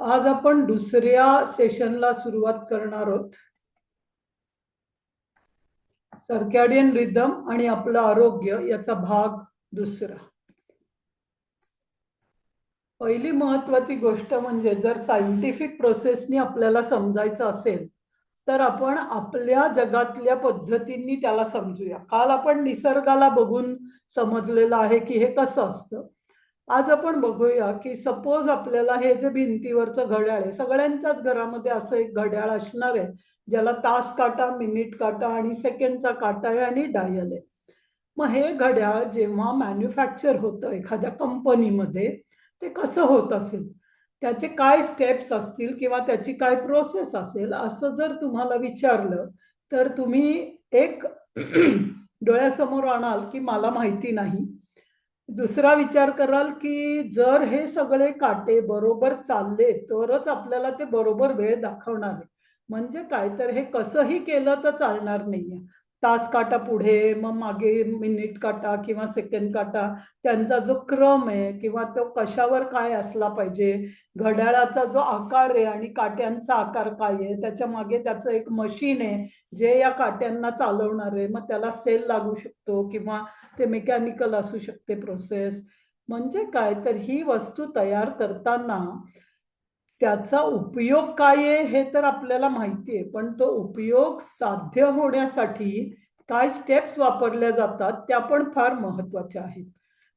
आज आपण दुसऱ्या सेशनला सुरुवात करणार आहोत. सर्कॅडियन रिदम आणि आपलं आरोग्य याचा भाग दुसरा. पहिली महत्वाची गोष्ट म्हणजे जर सायंटिफिक प्रोसेसनी आपल्याला समजायचं असेल तर आपण आपल्या जगातल्या पद्धतींनी त्याला समजूया. काल आपण निसर्गाला बघून समजलेलं आहे की हे कसं असतं. आज आपण बघूया की सपोज आपल्याला हे जे भिंतीवरचं घड्याळ आहे, सगळ्यांच्याच घरामध्ये असं एक घड्याळ असणार आहे ज्याला तास काटा, मिनिट काटा आणि सेकंडचा काटा आहे आणि डायल आहे. मग हे घड्याळ जेव्हा मॅन्युफॅक्चर होतं एखाद्या कंपनीमध्ये, ते कसं होत असेल, त्याचे काय स्टेप्स असतील किंवा त्याची काय प्रोसेस असेल असं जर तुम्हाला विचारलं तर तुम्ही एक डोळ्यासमोर आणाल की मला माहिती नाही. दुसरा विचार कराल की जर हे सगळे काटे बरोबर चालले तरच आपल्याला ते बरोबर वेळ दाखवणार आहे. म्हणजे काय तर हे कसंही केलं तर चालणार नाहीये. तास काटा पुढे, मग मागे मिनिट काटा किंवा सेकंड काटा, त्यांचा जो क्रम आहे किंवा तो कशावर काय असला पाहिजे, घड्याळाचा जो आकार आहे आणि काट्यांचा आकार काय आहे, त्याच्या मागे त्याचं एक मशीन आहे जे या काट्यांना चालवणार आहे. मग त्याला सेल लागू शकतो किंवा ते मेकॅनिकल असू शकते प्रोसेस. म्हणजे काय तर ही वस्तू तयार करताना त्याचा उपयोग काय आहे हे तर आपल्याला माहिती आहे, पण तो उपयोग साध्य होण्यासाठी काय स्टेप्स वापरल्या जातात त्या पण फार महत्वाच्या आहेत.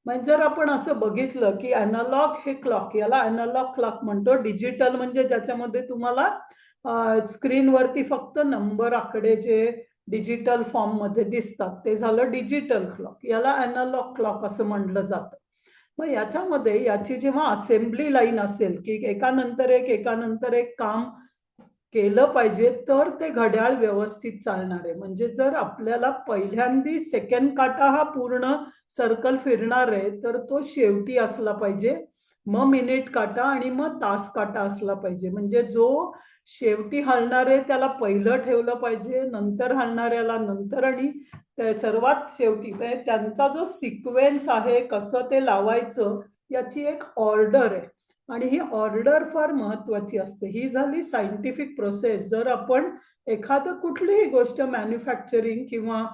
म्हणजे जर आपण असं बघितलं की अॅनालॉग हे क्लॉक, याला अॅनालॉग क्लॉक म्हणतो. डिजिटल म्हणजे ज्याच्यामध्ये तुम्हाला स्क्रीनवरती फक्त नंबर आकडे जे डिजिटल फॉर्म मध्ये दिसतात ते झालं डिजिटल क्लॉक. याला अॅनालॉग क्लॉक असं म्हणलं जातं. मग याच्यामध्ये याची जेव्हा असेंब्ली लाईन असेल की एकानंतर एक काम केलं पाहिजे तर ते घड्याळ व्यवस्थित चालणार आहे. म्हणजे जर आपल्याला पहिल्यांदी सेकंड काटा हा पूर्ण सर्कल फिरणार आहे तर तो शेवटी असला पाहिजे, मग मिनिट काटा आणि मग तास काटा असला पाहिजे. म्हणजे जो शेवटी हलणार आहे त्याला पहिलं ठेवलं पाहिजे, नंतर हलणाऱ्याला नंतर, आणि सर्वात शेवटी त्यांचा जो सिक्वेन्स आहे कसं ते लावायचं याची एक ऑर्डर आहे. आणि ही ऑर्डर फार महत्वाची असते. ही झाली सायंटिफिक प्रोसेस. जर आपण एखादं कुठलीही गोष्ट मॅन्युफॅक्चरिंग किंवा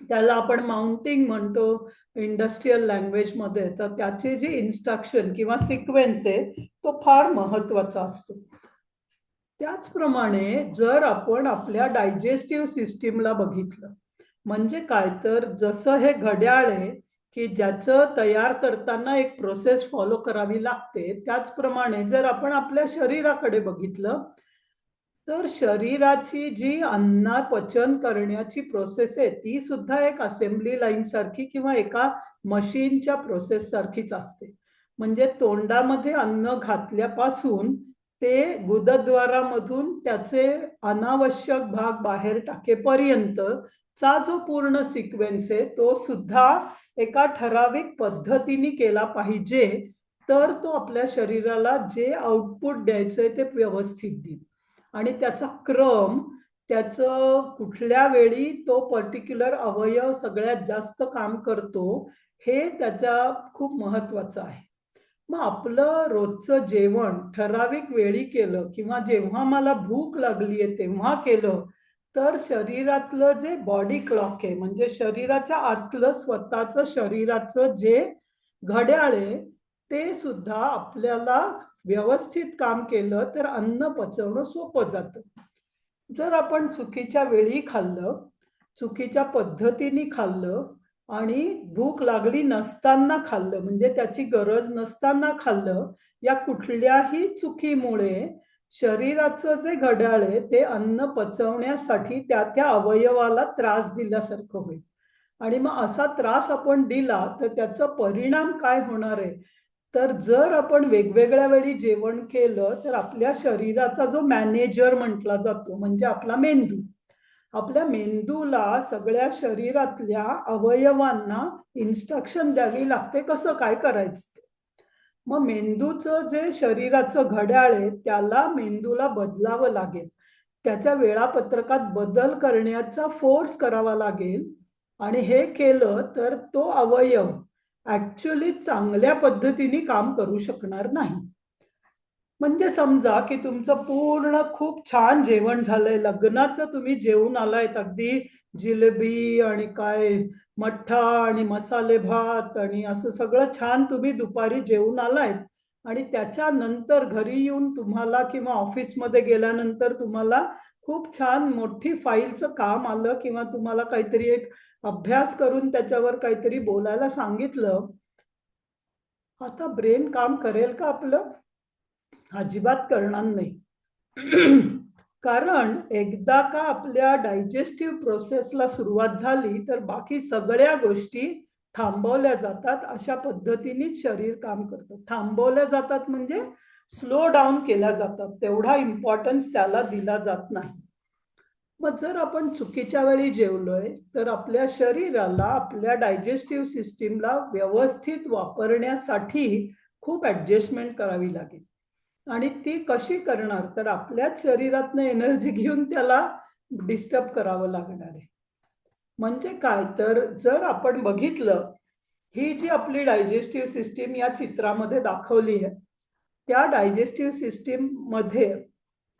त्याला आपण माउंटिंग म्हणतो इंडस्ट्रियल लँग्वेज मध्ये, तर त्याचे जे इन्स्ट्रक्शन किंवा सिक्वेन्स आहे तो फार महत्वाचा असतो. त्याचप्रमाणे जर आपण आपल्या डायजेस्टिव्ह सिस्टीमला बघितलं, म्हणजे काय तर जसं हे घड्याळ आहे की ज्याचं तयार करताना एक प्रोसेस फॉलो करावी लागते, त्याचप्रमाणे जर आपण आपल्या शरीराकडे बघितलं तर शरीराची जी अन्न पचन करण्याची प्रोसेस आहे ती सुद्धा एक असेंब्ली लाईन सारखी किंवा एका मशीनच्या प्रोसेस सारखीच असते. म्हणजे तोंडामध्ये अन्न घातल्यापासून ते गुदद्वारामधून त्याचे अनावश्यक भाग बाहेर टाकेपर्यंत चा जो पूर्ण सिक्वेन्स आहे तो सुद्धा एका ठराविक पद्धतीने केला पाहिजे, तर तो आपल्या शरीराला जे आउटपुट द्यायचंय ते व्यवस्थित देईल. आणि त्याचा क्रम, त्याचं कुठल्या वेळी तो पर्टिक्युलर अवयव सगळ्यात जास्त काम करतो हे त्याच्या खूप महत्वाचं आहे. मग आपलं रोजचं जेवण ठराविक वेळी केलं किंवा जेव्हा मला भूक लागली आहे तेव्हा केलं तर शरीरातलं जे बॉडी क्लॉक आहे, म्हणजे शरीराच्या आतलं स्वतःचं शरीराचं जे घड्याळ आहे ते सुद्धा आपल्याला व्यवस्थित काम केलं तर अन्न पचवणं सोपं जातं. जर आपण चुकीच्या वेळी खाल्लं, चुकीच्या पद्धतीने खाल्लं आणि भूक लागली नसताना खाल्लं, म्हणजे त्याची गरज नसताना खाल्लं, या कुठल्याही चुकीमुळे शरीराचं जे घड्याळ आहे ते अन्न पचवण्यासाठी त्या त्या अवयवाला त्रास दिल्यासारखं होईल. आणि मग असा त्रास आपण दिला तर त्याचा परिणाम काय होणार आहे, तर जर आपण वेगवेगळ्या वेळी जेवण केलं तर आपल्या शरीराचा जो मॅनेजर म्हटला जातो म्हणजे आपला मेंदू, आपल्या मेंदूला सगळ्या शरीरातल्या अवयवांना इन्स्ट्रक्शन द्यावी लागते कसं काय करायचं. मग मेंदूचं जे शरीराचं घड्याळ आहे त्याला मेंदूला बदलावं लागेल, त्याच्या वेळापत्रकात बदल करण्याचा फोर्स करावा लागेल. आणि हे केलं तर तो अवयव ऍक्च्युली चांगल्या पद्धतीने काम करू शकणार नाही. म्हणजे समजा की तुमचं पूर्ण खूप छान जेवण झालंय, लग्नाचं तुम्ही जेवून आलायत, अगदी जिलेबी आणि काय मठ्ठा आणि मसाले भात आणि असं सगळं छान तुम्ही दुपारी जेवून आलायत आणि त्याच्यानंतर घरी येऊन तुम्हाला किंवा ऑफिसमध्ये गेल्यानंतर तुम्हाला खूप छान मोठी फाईलचं काम आलं किंवा तुम्हाला काहीतरी एक अभ्यास करून त्याच्यावर काहीतरी बोलायला सांगितलं. आता ब्रेन काम करेल का आपलं? अजिबात करणार नाही. कारण एकदा का आपल्या डायजेस्टिव्ह प्रोसेसला सुरुवात झाली तर बाकी सगळ्या गोष्टी थांबवल्या जातात. अशा पद्धतीनेच शरीर काम करतं. थांबवल्या जातात म्हणजे स्लो डाऊन केल्या जातात. तेवढा इम्पॉर्टन्स त्याला दिला जात नाही. मग जर आपण चुकीच्या वेळी जेवलोय तर आपल्या शरीराला, आपल्या डायजेस्टिव्ह सिस्टीमला व्यवस्थित वापरण्यासाठी खूप ॲडजस्टमेंट करावी लागेल. आणि ती कशी करणार? तर आपल्याच शरीरातनं एनर्जी घेऊन त्याला डिस्टर्ब करावं लागणार आहे. म्हणजे काय? तर जर आपण बघितलं, ही जी आपली डायजेस्टिव्ह सिस्टीम या चित्रामध्ये दाखवली आहे, त्या डायजेस्टिव्ह सिस्टीममध्ये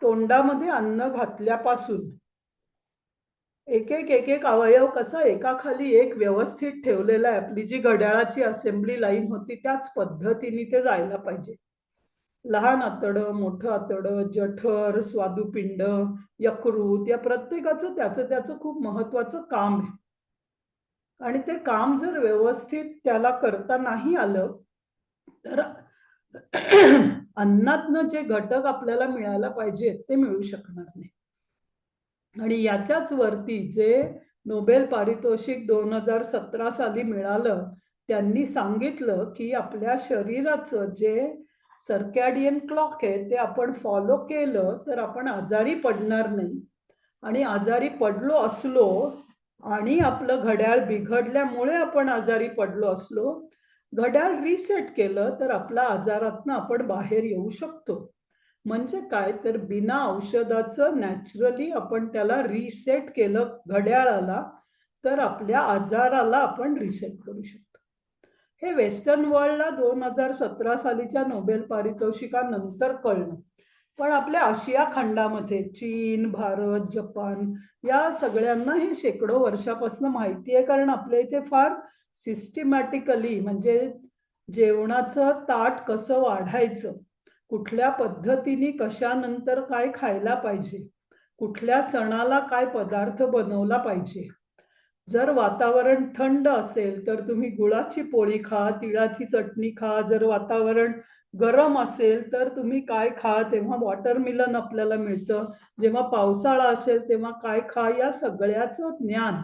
तोंडामध्ये अन्न घातल्यापासून एक एक अवयव कसा एकाखाली एक व्यवस्थित ठेवलेला आहे. आपली जी घड्याळाची असेंब्ली लाईन होती त्याच पद्धतीने ते जायला पाहिजे. लहान आतडं, मोठं आतडं, जठर, स्वादुपिंड, यकृत या प्रत्येकाचं त्याचं त्याचं खूप महत्वाचं काम आहे. आणि ते काम जर व्यवस्थित त्याला करता नाही आलं तर अन्नातनं जे घटक आपल्याला मिळायला पाहिजे ते मिळू शकणार नाही. आणि याच्याच वरती जे नोबेल पारितोषिक 2017 साली मिळालं, त्यांनी सांगितलं की आपल्या शरीराचं जे सर्कॅडियन क्लॉक आहे ते आपण फॉलो केलं तर आपण आजारी पडणार नाही. आणि आजारी पडलो असलो आणि आपलं घड्याळ बिघडल्यामुळे आपण आजारी पडलो असलो, घड्याळ रिसेट केलं तर आपल्या आजारातनं आपण बाहेर येऊ शकतो. म्हणजे काय? तर बिना औषधाचं नॅचरली आपण त्याला रिसेट केलं घड्याळाला, तर आपल्या आजाराला आपण रिसेट करू शकतो. हे वेस्टर्न वर्ल्डला 2017 सालीच्या नोबेल पारितोषिकानंतर कळलं. पण आपल्या आशिया खंडामध्ये चीन, भारत, जपान या सगळ्यांना हे शेकडो वर्षापासून माहिती आहे. कारण आपल्या इथे फार सिस्टमॅटिकली म्हणजे जेवणाचं ताट कसं वाढायचं, कुठल्या पद्धतीने कशानंतर काय खायला पाहिजे, कुठल्या सणाला काय पदार्थ बनवला पाहिजे. जर वातावरण थंड असेल तर तुम्ही गुळाची पोळी खा, तिळाची चटणी खा. जर वातावरण गरम असेल तर तुम्ही काय खा? तेव्हा वॉटरमेलन आपल्याला मिळतं. जेव्हा पावसाळा असेल तेव्हा काय खा? या सगळ्याचं ज्ञान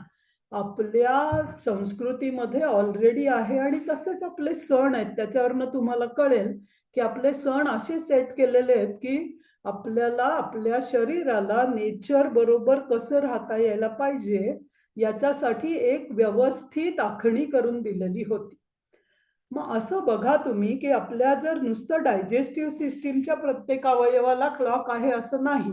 आपल्या संस्कृतीमध्ये ऑलरेडी आहे आणि तसेच आपले सण आहेत. त्याच्यावरनं तुम्हाला कळेल की आपले सण असे सेट केलेले आहेत की आपल्याला आपल्या शरीराला नेचर बरोबर कसं राहता यायला पाहिजे याच्यासाठी एक व्यवस्थित आखणी करून दिलेली होती. मग असं बघा तुम्ही की आपल्या जर नुसतं डायजेस्टिव्ह सिस्टीमच्या प्रत्येक अवयवाला क्लॉक आहे असं नाही,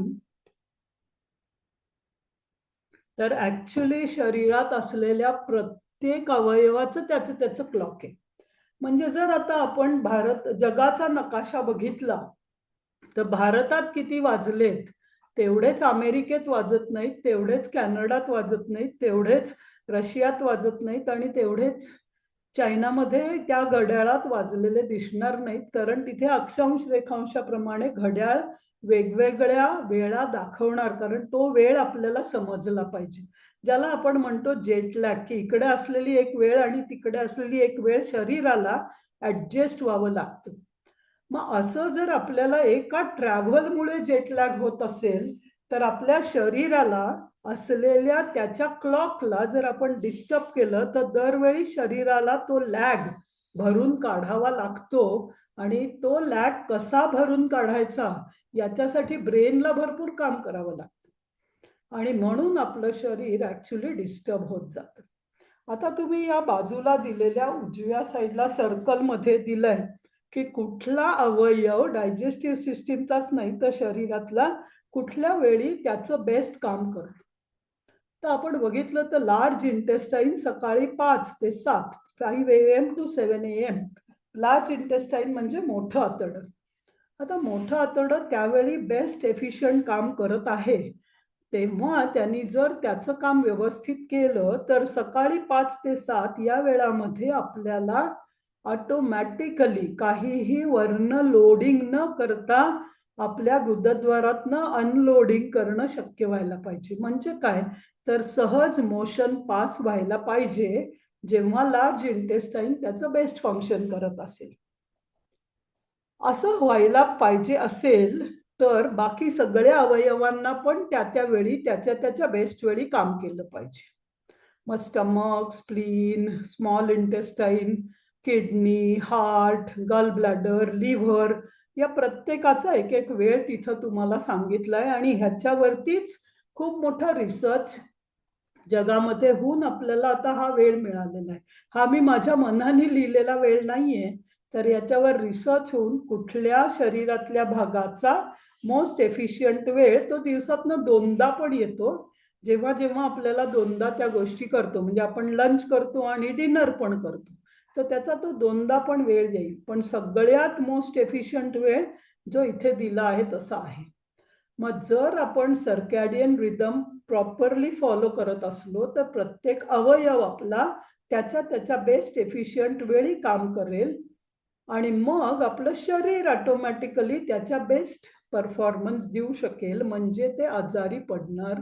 तर ॲक्चुअली शरीरात असलेल्या प्रत्येक अवयवाचं त्याचं त्याचं क्लॉक आहे. म्हणजे जर आता आपण जगाचा नकाशा बघितला, तर भारतात किती वाजलेत, तेवढेच अमेरिकेत वाजत नाहीत, तेवढेच कॅनडात वाजत नाहीत, तेवढेच रशियात वाजत नाहीत आणि तेवढेच चायनामध्ये त्या घड्याळात वाजलेले दिसणार नाहीत. कारण तिथे अक्षांश रेखांशाप्रमाणे घड्याळ वेगवेगळ्या वेळा दाखवणार, कारण तो वेळ आपल्याला समजला पाहिजे. ज्याला आपण म्हणतो जेट लॅग, की इकडे असलेली एक वेळ आणि तिकडे असलेली एक वेळ शरीराला ॲडजस्ट व्हावं लागतं. मग असं जर आपल्याला एका ट्रॅव्हलमुळे जेट लॅग होत असेल, तर आपल्या शरीराला असलेल्या त्याच्या क्लॉकला जर आपण डिस्टर्ब केलं, तर दरवेळी शरीराला तो लॅग भरून काढावा लागतो आणि तो लॅग कसा भरून काढायचा याच्यासाठी ब्रेनला भरपूर काम करावं लागतं आणि म्हणून आपलं शरीर ॲक्चुअली डिस्टर्ब होत जातं. आता तुम्ही या बाजूला दिलेल्या उजव्या साईडला सर्कलमध्ये दिलंय, की कुठला अवयव डायजेस्टिव्ह सिस्टीमचाच नाही तर शरीरातला कुठल्या वेळी त्याचं बेस्ट काम करतो. तर आपण बघितलं तर लार्ज इंटेस्टाईन सकाळी 5 ते 7, 5 AM to 7 AM. Large intestine म्हणजे मोठं आतडं. आता मोठं आतडं त्यावेळी बेस्ट एफिशियंट काम करत आहे, तेव्हा त्यांनी जर त्याचं काम व्यवस्थित केलं तर सकाळी 5 ते 7 या वेळामध्ये आपल्याला ऑटोमॅटिकली काहीही वरनं लोडिंग न करता आपल्या गुदद्वारातनं अनलोडिंग करणं शक्य व्हायला पाहिजे. म्हणजे काय, तर सहज मोशन पास व्हायला पाहिजे जेव्हा लार्ज इंटेस्टाईन त्याचं बेस्ट फंक्शन करत असेल. असं व्हायला पाहिजे असेल तर बाकी सगळ्या अवयवांना पण त्या त्या वेळी त्याच्या त्याच्या बेस्ट वेळी काम केलं पाहिजे. मग stomach, spleen, small intestine, kidney, heart, गल ब्लॅडर, लिव्हर या प्रत्येकाचा एक एक वेळ तिथं तुम्हाला सांगितलाय आणि ह्याच्यावरतीच खूप मोठा रिसर्च जगामध्ये होऊन आपल्याला आता हा वेळ मिळालेला आहे. हा मी माझ्या मनाने लिहिलेला वेळ नाहीये, तर याच्यावर रिसर्च होऊन कुठल्या शरीरातल्या भागाचा मोस्ट एफिशियंट वेळ तो दिवसातनं 2दा पण येतो. जेव्हा जेव्हा आपल्याला 2दा त्या गोष्टी करतो, म्हणजे आपण लंच करतो आणि डिनर पण करतो, तर त्याचा तो 2दा पण वेळ येईल. पण सगळ्यात मोस्ट एफिशियंट वेळ जो इथे दिला आहे तसा आहे. मग जर आपण सर्कॅडियन रिदम प्रॉपरली फॉलो करत असलो तर प्रत्येक अवयव आपला त्याच्या त्याच्या बेस्ट एफिशियंट वेळी काम करेल आणि मग आपलं शरीर ऑटोमॅटिकली त्याच्या बेस्ट परफॉर्मन्स देऊ शकेल, म्हणजे ते आजारी पडणार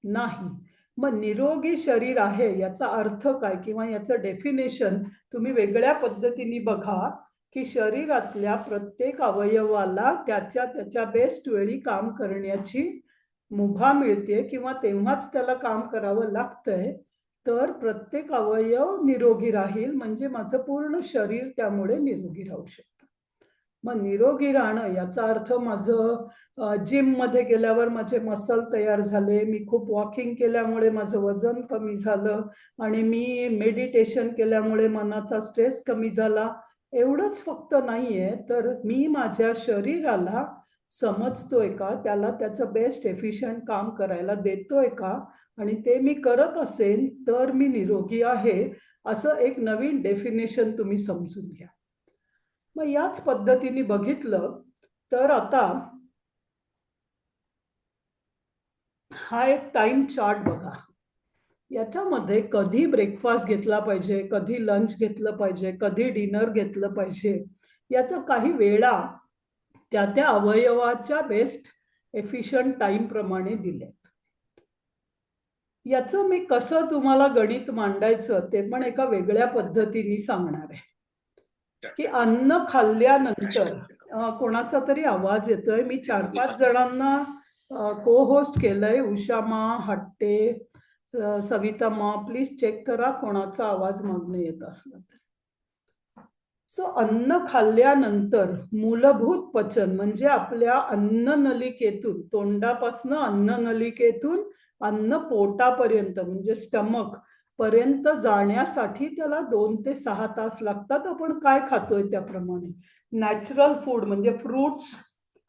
नाही. मग निरोगी शरीर आहे याचा अर्थ काय किंवा याचं डेफिनेशन तुम्ही वेगळ्या पद्धतीने बघा, की शरीरातल्या प्रत्येक अवयवाला त्याच्या त्याच्या बेस्ट वेळी काम करण्याची मुभा मिळते किंवा तेव्हाच त्याला काम करावं लागतंय, तर प्रत्येक अवयव निरोगी राहील, म्हणजे माझं पूर्ण शरीर त्यामुळे निरोगी राहू शकतं. मग निरोगी राहणं याचा अर्थ माझं जिममध्ये गेल्यावर माझे मसल तयार झाले, मी खूप वॉकिंग केल्यामुळे माझं वजन कमी झालं आणि मी मेडिटेशन केल्यामुळे मनाचा स्ट्रेस कमी झाला, एवढंच फक्त नाहीये, तर मी माझ्या शरीराला समजतोय का, त्याला त्याचं बेस्ट एफिशियंट काम करायला देतोय का, आणि ते मी करत असेल तर मी निरोगी आहे, असं एक नवीन डेफिनेशन तुम्ही समजून घ्या. मग याच पद्धतीने बघितलं तर आता हा एक टाइम चार्ट बघा. याच्यामध्ये कधी ब्रेकफास्ट घेतला पाहिजे, कधी लंच घेतलं पाहिजे, कधी डिनर घेतलं पाहिजे, याच्या काही वेळा त्या त्या अवयवाच्या बेस्ट एफिशियंट टाइम प्रमाणे दिले. याचं मी कसं तुम्हाला गणित मांडायचं ते पण एका वेगळ्या पद्धतीने सांगणार आहे. की अन्न खाल्ल्यानंतर कोणाचा तरी आवाज येतोय. मी 4-5 जणांना को होस्ट केलंय. उषा मा, हट्टे, सविता मा, प्लीज चेक करा कोणाचा आवाज मागणं येत असला तर. सो अन्न खाल्ल्यानंतर मूलभूत पचन म्हणजे आपल्या अन्ननलिकेतून, तोंडापासनं अन्ननलिकेतून अन्न पोटापर्यंत म्हणजे स्टमक पर्यंत जाण्यासाठी त्याला 2 ते 6 तास लागतात. आपण काय खातोय त्याप्रमाणे. नॅचरल फूड म्हणजे फ्रुट्स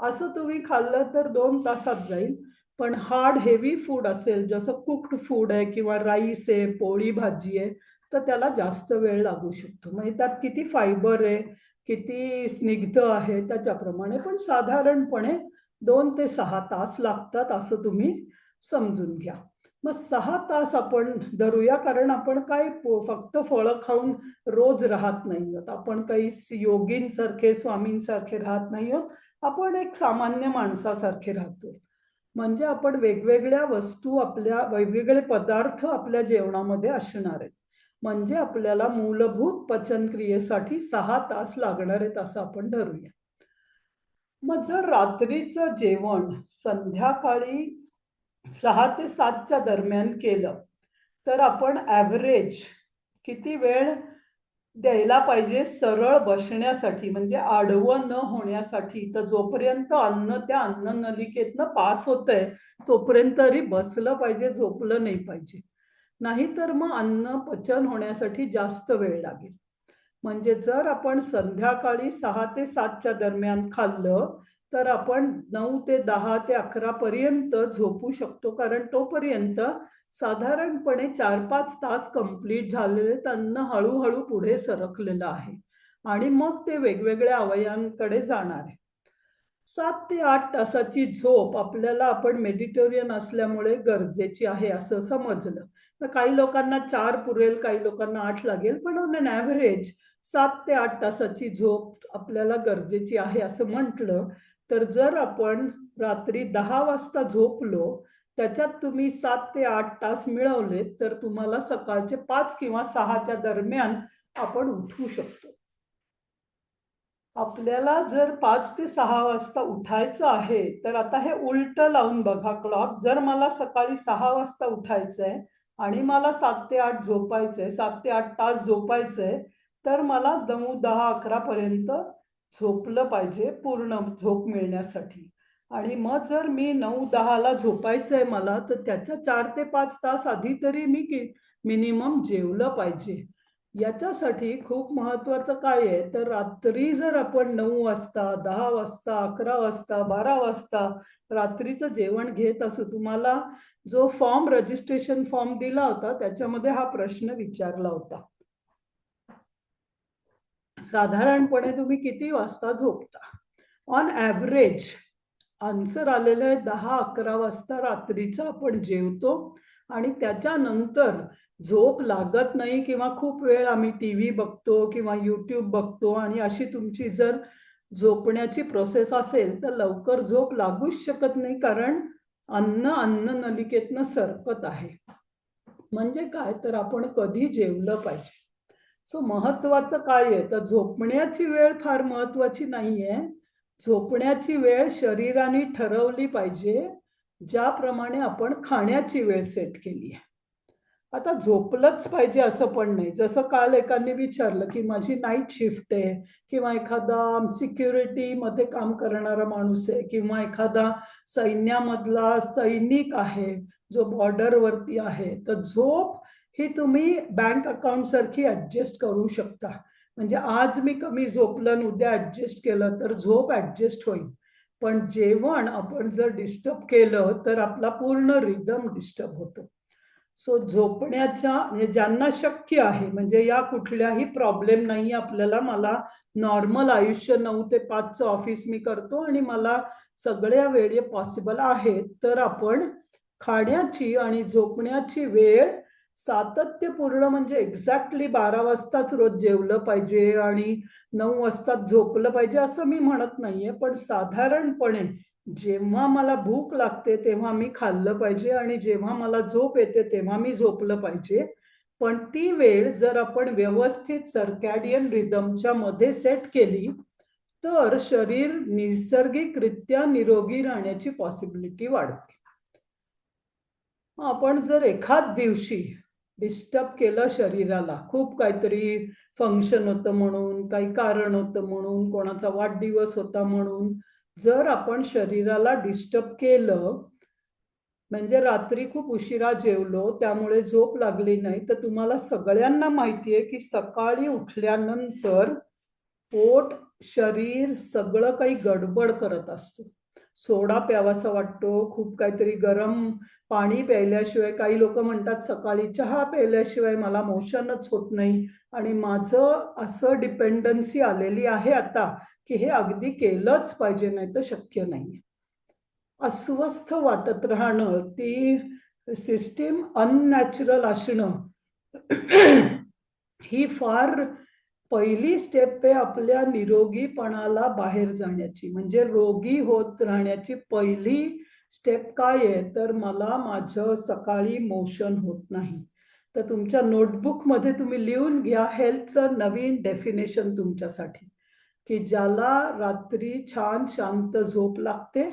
असं तुम्ही खाल्लं तर 2 तासात जाईल. पण हार्ड हेवी फूड असेल, जसं कुक्ड फूड आहे किंवा राईस आहे, पोळी भाजी आहे, तर त्याला जास्त वेळ लागू शकतो. म्हणजे त्यात किती फायबर आहे, किती स्निग्ध आहे त्याच्याप्रमाणे, पण साधारणपणे 2 ते 6 तास लागतात असं तुम्ही समजून घ्या. मग 6 तास आपण धरूया, कारण आपण काय फक्त फळं खाऊन रोज राहत नाही आहोत. आपण काही योगींसारखे, स्वामींसारखे राहत नाही आहोत. आपण एक सामान्य माणसासारखे राहतोय. म्हणजे आपण वेगवेगळ्या वस्तू, आपल्या वेगवेगळे पदार्थ आपल्या जेवणामध्ये असणार आहेत. म्हणजे आपल्याला मूलभूत पचनक्रियेसाठी 6 तास लागणार आहेत असं आपण धरूया. मग जर रात्रीचं जेवण संध्याकाळी 6 ते 7च्या दरम्यान केलं, तर आपण ॲव्हरेज किती वेळ द्यायला पाहिजे सरळ बसण्यासाठी, म्हणजे आडवं न होण्यासाठी. तर जोपर्यंत अन्न त्या अन्ननलिकेतनं पास होतंय तोपर्यंत तरी बसलं पाहिजे, झोपलं नाही पाहिजे. नाहीतर मग अन्न पचन होण्यासाठी जास्त वेळ लागेल. म्हणजे जर आपण संध्याकाळी 6 ते 7च्या दरम्यान खाल्लं तर आपण 9 ते 10 ते 11 पर्यंत झोपू शकतो, कारण तोपर्यंत साधारणपणे 4-5 तास कंप्लीट झालेले, अन्न हळूहळू पुढे सरकलेलं आहे आणि मग ते वेगवेगळ्या अवयवांकडे जाणार आहे. 7 ते 8 तासाची झोप आपल्याला, आपण मेडिटेरियन असल्यामुळे गरजेची आहे असं समजलं. तर काही लोकांना 4 पुरेल, काही लोकांना 8 लागेल, पण ऑन एन ॲव्हरेज 7 ते 8 तासाची झोप आपल्याला गरजेची आहे असं म्हटलं, तर जर आपण रात्री 10 वाजता झोपलो, त्याच्यात तुम्ही 7 ते 8 तास मिळवले, तर तुम्हाला सकाळचे 5 किंवा 6च्या दरम्यान आपण उठू शकतो. आपल्याला जर 5 ते 6 वाजता उठायचं आहे, तर आता हे उलटं लावून बघा क्लॉक. जर मला सकाळी 6 वाजता उठायचंय आणि मला 7 ते 8 झोपायचंय, 7 ते 8 तास झोपायचंय, तर मला 9, 10, 11 पर्यंत झोपलं पाहिजे पूर्ण झोप मिळण्यासाठी. आणि मग जर मी 9, 10ला झोपायचंय मला, तर त्याच्या 4 ते 5 तास आधी तरी मी मिनिमम जेवलं पाहिजे. याच्यासाठी खूप महत्वाचं काय आहे, तर रात्री जर आपण 9 वाजता, 10 वाजता, 11 वाजता, 12 वाजता रात्रीचं जेवण घेत असू, तुम्हाला जो फॉर्म, रजिस्ट्रेशन फॉर्म दिला होता त्याच्यामध्ये हा प्रश्न विचारला होता. साधारणपणे तुम्ही किती वाजता झोपता? ऑन ॲव्हरेज आन्सर आलेलं आहे 10-11 वाजता रात्रीचं आपण जेवतो आणि त्याच्यानंतर झोप लागत नाही किंवा खूप वेळ आम्ही टीव्ही बघतो किंवा यूट्यूब बघतो आणि अशी तुमची जर झोपण्याची प्रोसेस असेल, तर लवकर झोप लागूच शकत नाही, कारण अन्न नलिकेतनं सरकत आहे. म्हणजे काय, तर आपण कधी जेवलं पाहिजे. सो महत्वाचं काय आहे, तर झोपण्याची वेळ फार महत्वाची नाहीये. झोपण्याची वेळ शरीराने ठरवली पाहिजे, ज्याप्रमाणे आपण खाण्याची वेळ सेट केली आहे. आता झोपलंच पाहिजे असं पण नाही. जसं काल एकाने विचारलं, की माझी नाईट शिफ्ट आहे किंवा एखादा सिक्युरिटीमध्ये काम करणारा माणूस आहे किंवा एखादा सैन्यामधला सैनिक आहे, जो बॉर्डरवरती आहे. तर झोप ही तुम्ही बँक अकाउंटसारखी ॲडजस्ट करू शकता. म्हणजे आज मी कमी झोपलं आणि उद्या ॲडजस्ट केलं, तर झोप ॲडजस्ट होईल. पण जेवण आपण जर डिस्टर्ब केलं, तर आपला पूर्ण रिदम डिस्टर्ब होतो. सो झोपण्याच्या म्हणजे ज्यांना शक्य आहे, म्हणजे या कुठल्याही प्रॉब्लेम नाही आपल्याला, मला नॉर्मल आयुष्य 9 ते 5चं ऑफिस मी करतो आणि मला सगळ्या वेळी पॉसिबल आहे, तर आपण खाण्याची आणि झोपण्याची वेळ सातत्यपूर्ण, म्हणजे एक्झॅक्टली 12 वाजताच रोज जेवलं पाहिजे आणि 9 वाजताच झोपलं पाहिजे असं मी म्हणत नाहीये. पण साधारणपणे जेव्हा मला भूक लागते तेव्हा मी खाल्लं पाहिजे आणि जेव्हा मला झोप येते तेव्हा मी झोपलं पाहिजे. पण ती वेळ जर आपण व्यवस्थित सर्कॅडियन रिदमच्या मध्ये सेट केली, तर शरीर नैसर्गिकरित्या निरोगी राहण्याची पॉसिबिलिटी वाढते. आपण जर एखाद दिवशी डिस्टर्ब केलं शरीराला, खूप काहीतरी फंक्शन होतं म्हणून, काही कारण होतं म्हणून, कोणाचा वाढदिवस होता म्हणून, जर आपण शरीराला डिस्टर्ब केलं, म्हणजे रात्री खूप उशिरा जेवलो त्यामुळे झोप लागली नाही, तर तुम्हाला सगळ्यांना माहिती आहे की सकाळी उठल्यानंतर पोट, शरीर सगळं काही गडबड करत असतं. सोडा प्यावासा वाटतो, खूप काहीतरी गरम पाणी प्यायल्याशिवाय, काही लोक म्हणतात सकाळी चहा प्यायल्याशिवाय मला मोशनच होत नाही. आणि माझं असं डिपेंडन्सी आलेली आहे आता, की हे अगदी केलंच पाहिजे, नाही तर शक्य नाही. अस्वस्थ वाटत राहणं, ती सिस्टीम अननॅचरल असणं, ही फार पहिली स्टेप आहे आपल्या निरोगीपणाला बाहेर जाण्याची. म्हणजे रोगी होत राहण्याची पहिली स्टेप काय आहे, तर मला माझं सकाळी मोशन होत नाही. तर तुमच्या नोटबुकमध्ये तुम्ही लिहून घ्या हेल्थचं नवीन डेफिनेशन तुमच्यासाठी, की ज्याला रात्री छान शांत झोप लागते,